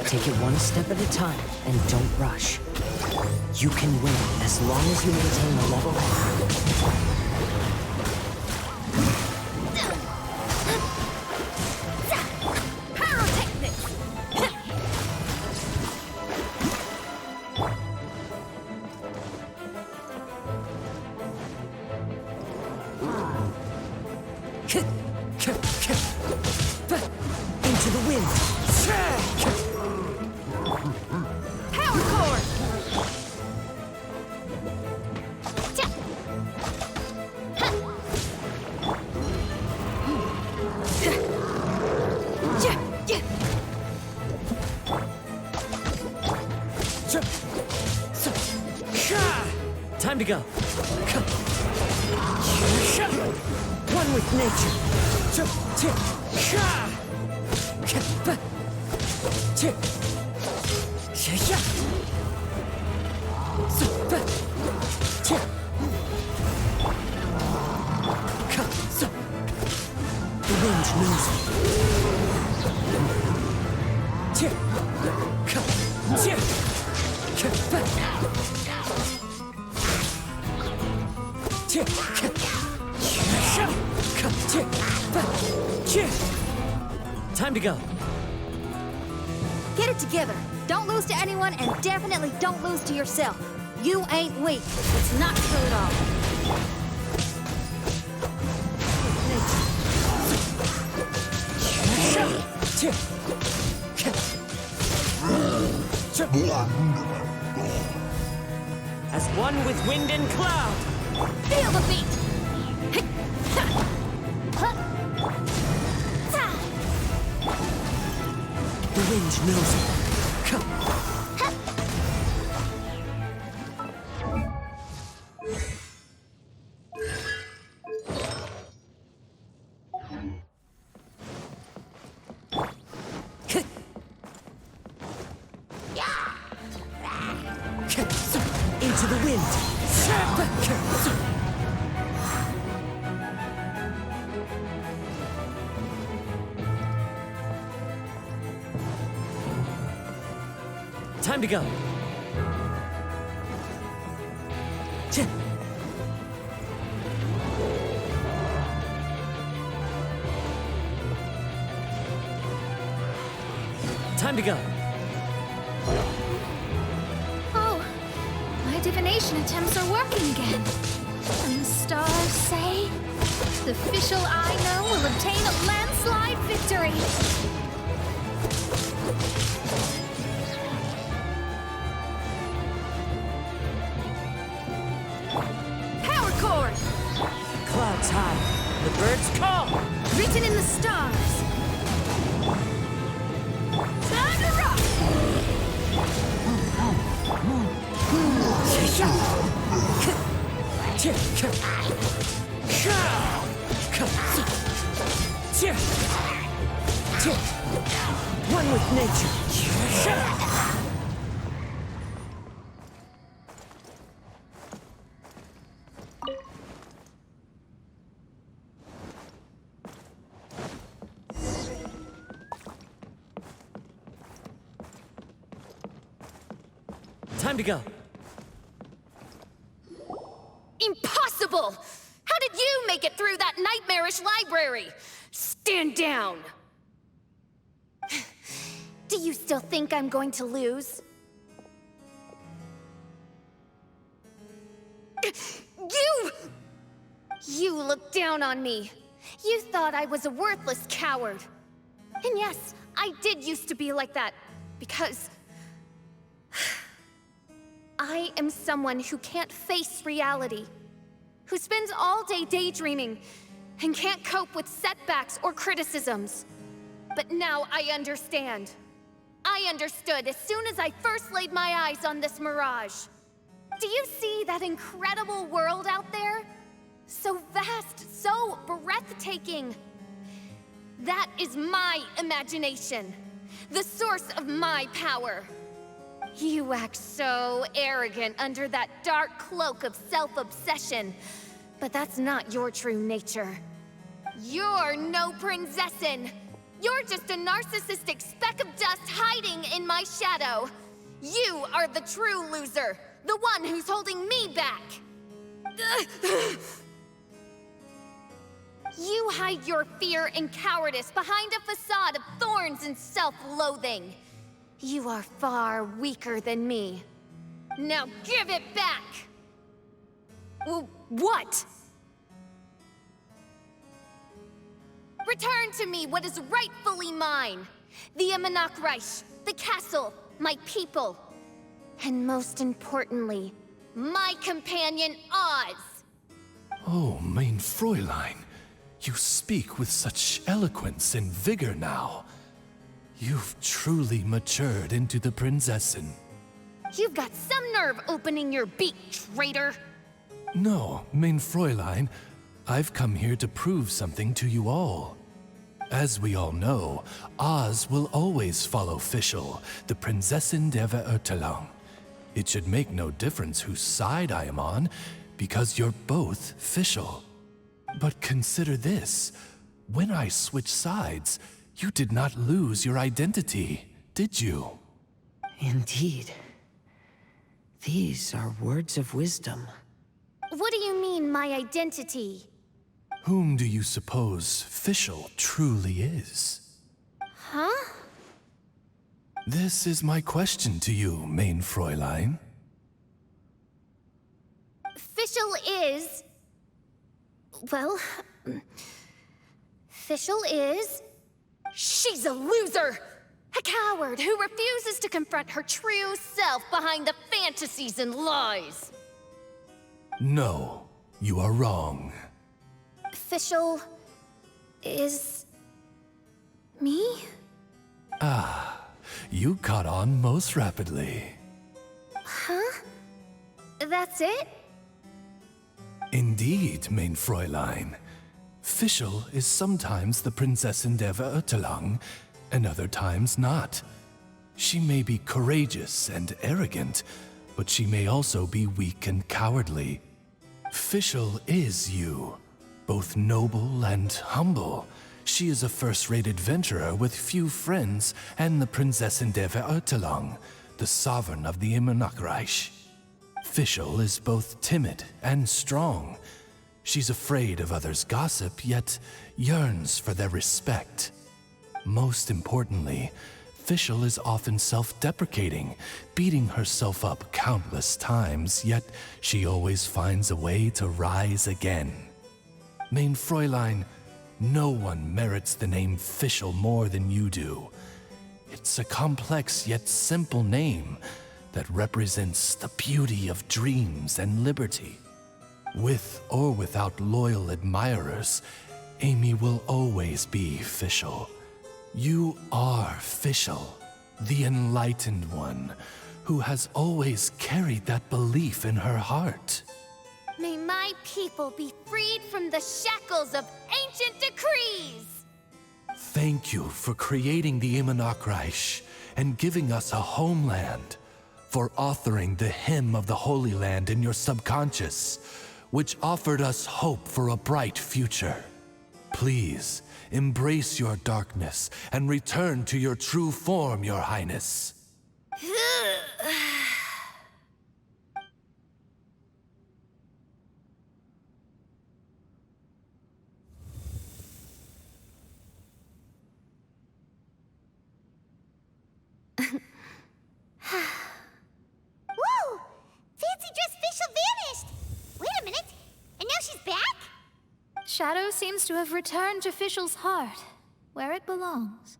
Take it one step at a time, and don't rush. You can win as long as you maintain a level head. Into the wind! Power core! Time to go. One with nature. The wind knows me. Time to go. Get it together. Don't lose to anyone, and definitely don't lose to yourself. You ain't weak. It's not true at all. As one with wind and cloud. Feel the beat! The wind knows me. Into the wind! Time to go! Time to go! Oh, my divination attempts are working again. And the stars say the Fischl I know will obtain a landslide victory. Power chord! Clouds high, the birds call! Written in the stars. Time to rock! One with nature. Time to go. Impossible! How did you make it through that nightmarish library? Stand down! Do you still think I'm going to lose? You looked down on me. You thought I was a worthless coward. And yes, I did used to be like that, because I am someone who can't face reality, who spends all day daydreaming, and can't cope with setbacks or criticisms. But now I understand. I understood as soon as I first laid my eyes on this mirage. Do you see that incredible world out there? So vast, so breathtaking. That is my imagination, the source of my power. You act so arrogant under that dark cloak of self-obsession, but that's not your true nature. You're no princessin. You're just a narcissistic speck of dust hiding in my shadow. You are the true loser, the one who's holding me back. You hide your fear and cowardice behind a facade of thorns and self-loathing. You are far weaker than me. Now give it back! What? Return to me what is rightfully mine. The Immernachtreich, the castle, my people. And most importantly, my companion Oz. Oh, mein Fräulein, you speak with such eloquence and vigor now. You've truly matured into the Prinzessin. You've got some nerve opening your beak, traitor! No, mein Fräulein, I've come here to prove something to you all. As we all know, Oz will always follow Fischl, the Prinzessin der Verurteilung. It should make no difference whose side I am on, because you're both Fischl. But consider this. When I switched sides, you did not lose your identity, did you? Indeed. These are words of wisdom. What do you mean, my identity? Whom do you suppose Fischl truly is? Huh? This is my question to you, mein Fräulein. Fischl is... Well... Fischl is... She's a loser! A coward who refuses to confront her true self behind the fantasies and lies! No, you are wrong. Fischl... is... me? Ah, you caught on most rapidly. Huh? That's it? Indeed, mein Fräulein. Fischl is sometimes the Prinzessin der Verurteilung, and other times not. She may be courageous and arrogant, but she may also be weak and cowardly. Fischl is you, both noble and humble. She is a first-rate adventurer with few friends and the Prinzessin der Verurteilung, the sovereign of the Immernachtreich. Fischl is both timid and strong. She's afraid of others' gossip, yet yearns for their respect. Most importantly, Fischl is often self-deprecating, beating herself up countless times, yet she always finds a way to rise again. Mein Fräulein, no one merits the name Fischl more than you do. It's a complex yet simple name that represents the beauty of dreams and liberty. With or without loyal admirers, Amy will always be Fischl. You are Fischl, the enlightened one, who has always carried that belief in her heart. May my people be freed from the shackles of ancient decrees! Thank you for creating the Immernachtreich and giving us a homeland, for authoring the hymn of the Holy Land in your subconscious, which offered us hope for a bright future. Please, embrace your darkness and return to your true form, Your Highness. Whoa! Fancy dress Fischl vanished! Wait a minute, and now she's back? Shadow seems to have returned to Fischl's heart, where it belongs.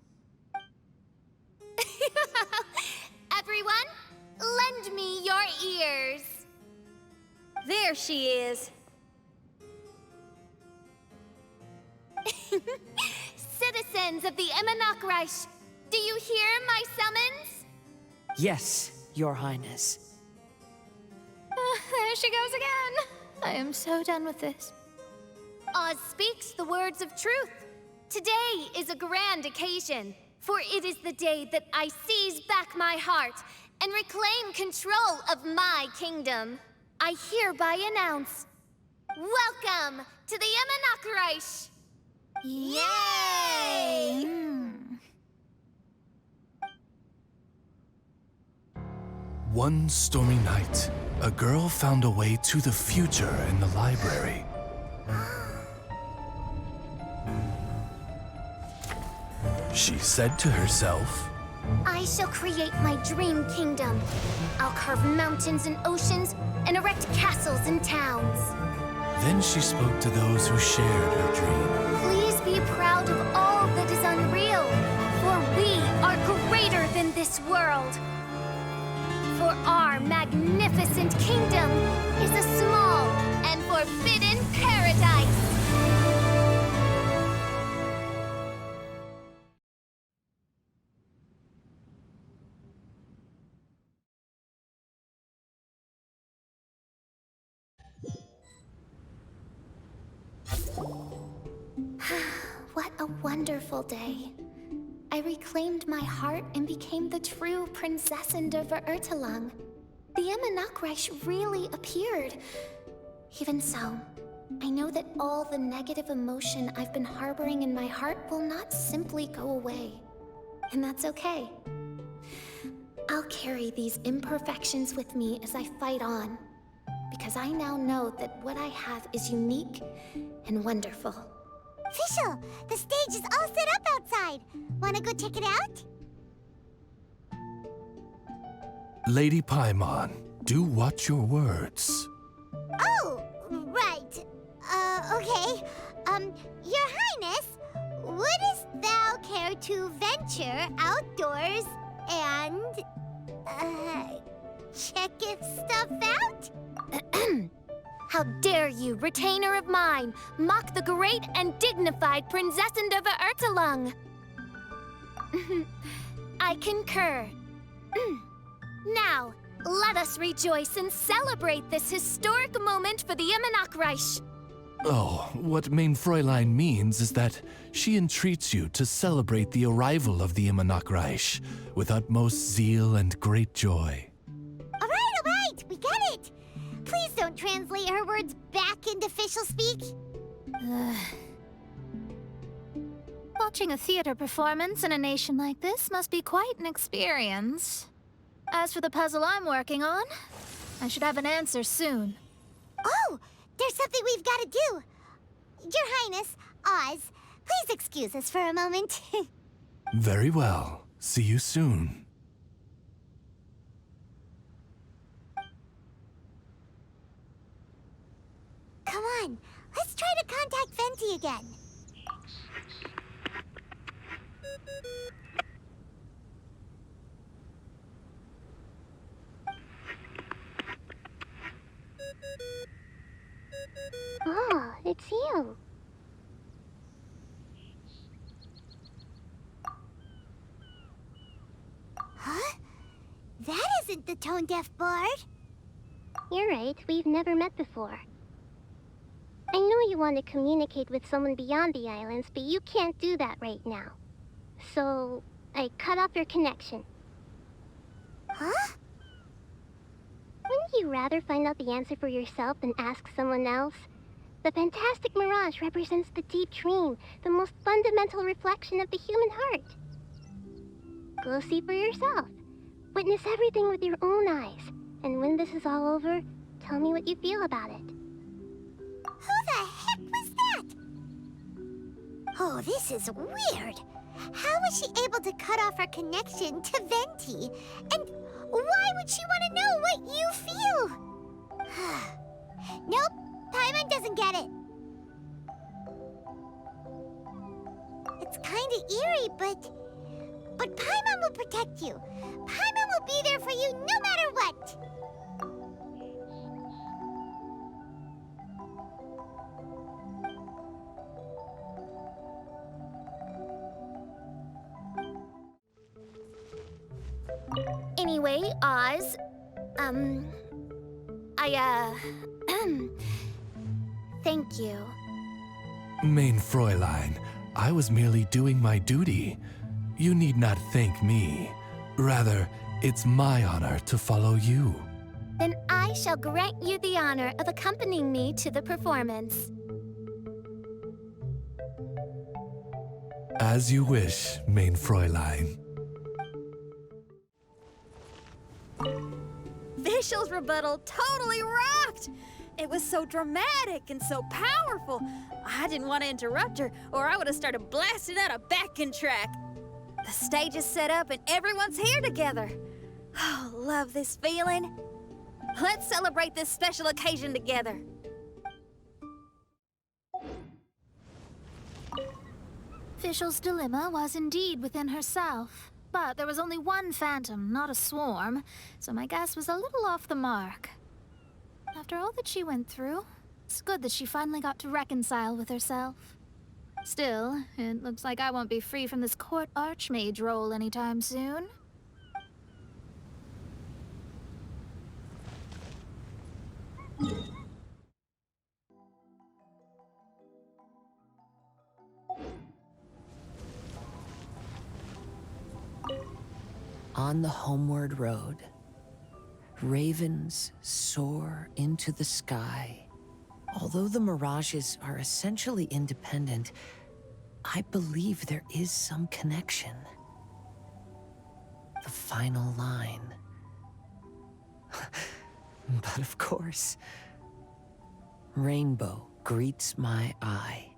Everyone, lend me your ears. There she is. Citizens of the Immernachtreich, do you hear my summons? Yes, Your Highness. There she goes again. I am so done with this. Oz speaks the words of truth. Today is a grand occasion, for it is the day that I seize back my heart and reclaim control of my kingdom. I hereby announce, welcome to the Immernachtreich! Yay! One stormy night, a girl found a way to the future in the library. She said to herself, I shall create my dream kingdom. I'll carve mountains and oceans and erect castles and towns. Then she spoke to those who shared her dream. Please be proud of all that is unreal, for we are greater than this world. For our magnificent kingdom is a small and forbidden paradise. What a wonderful day. I reclaimed my heart and became the true Prinzessin der Verurteilung. The Immernachtreich really appeared. Even so, I know that all the negative emotion I've been harboring in my heart will not simply go away. And that's okay. I'll carry these imperfections with me as I fight on, because I now know that what I have is unique and wonderful. Fischl, the stage is all set up outside. Wanna go check it out? Lady Paimon, do watch your words. Oh, right. Okay. Your Highness, wouldst thou care to venture outdoors and, check if stuff out? How dare you, retainer of mine, mock the great and dignified Prinzessin der Verurteilung? I concur. Now, let us rejoice and celebrate this historic moment for the Immernachtreich. Oh, what Mein Fräulein means is that she entreats you to celebrate the arrival of the Immernachtreich with utmost zeal and great joy. All right. don't translate her words back into Fischl speak? Watching a theater performance in a nation like this must be quite an experience. As for the puzzle I'm working on, I should have an answer soon. Oh, there's something we've got to do. Your Highness, Oz, please excuse us for a moment. Very well. See you soon. Come on, let's try to contact Venti again. Oh, it's you. Huh? That isn't the tone-deaf bard. You're right, we've never met before. I know you want to communicate with someone beyond the islands, but you can't do that right now. So, I cut off your connection. Huh? Wouldn't you rather find out the answer for yourself than ask someone else? The fantastic mirage represents the deep dream, the most fundamental reflection of the human heart. Go see for yourself. Witness everything with your own eyes. And when this is all over, tell me what you feel about it. Who the heck was that? Oh, this is weird. How was she able to cut off her connection to Venti? And why would she want to know what you feel? Nope, Paimon doesn't get it. It's kinda eerie, but Paimon will protect you. Paimon will be there for you no matter what. Anyway, Oz, thank you. Mein Fräulein, I was merely doing my duty. You need not thank me. Rather, it's my honor to follow you. Then I shall grant you the honor of accompanying me to the performance. As you wish, Mein Fräulein. Fischl's rebuttal totally rocked! It was so dramatic and so powerful. I didn't want to interrupt her, or I would have started blasting out a backing track. The stage is set up and everyone's here together. Oh, love this feeling. Let's celebrate this special occasion together. Fischl's dilemma was indeed within herself. But there was only one phantom, not a swarm, so my guess was a little off the mark. After all that she went through, it's good that she finally got to reconcile with herself. Still, it looks like I won't be free from this court archmage role anytime soon. On the homeward road, ravens soar into the sky. Although the mirages are essentially independent, I believe there is some connection. The final line. But of course, rainbow greets my eye.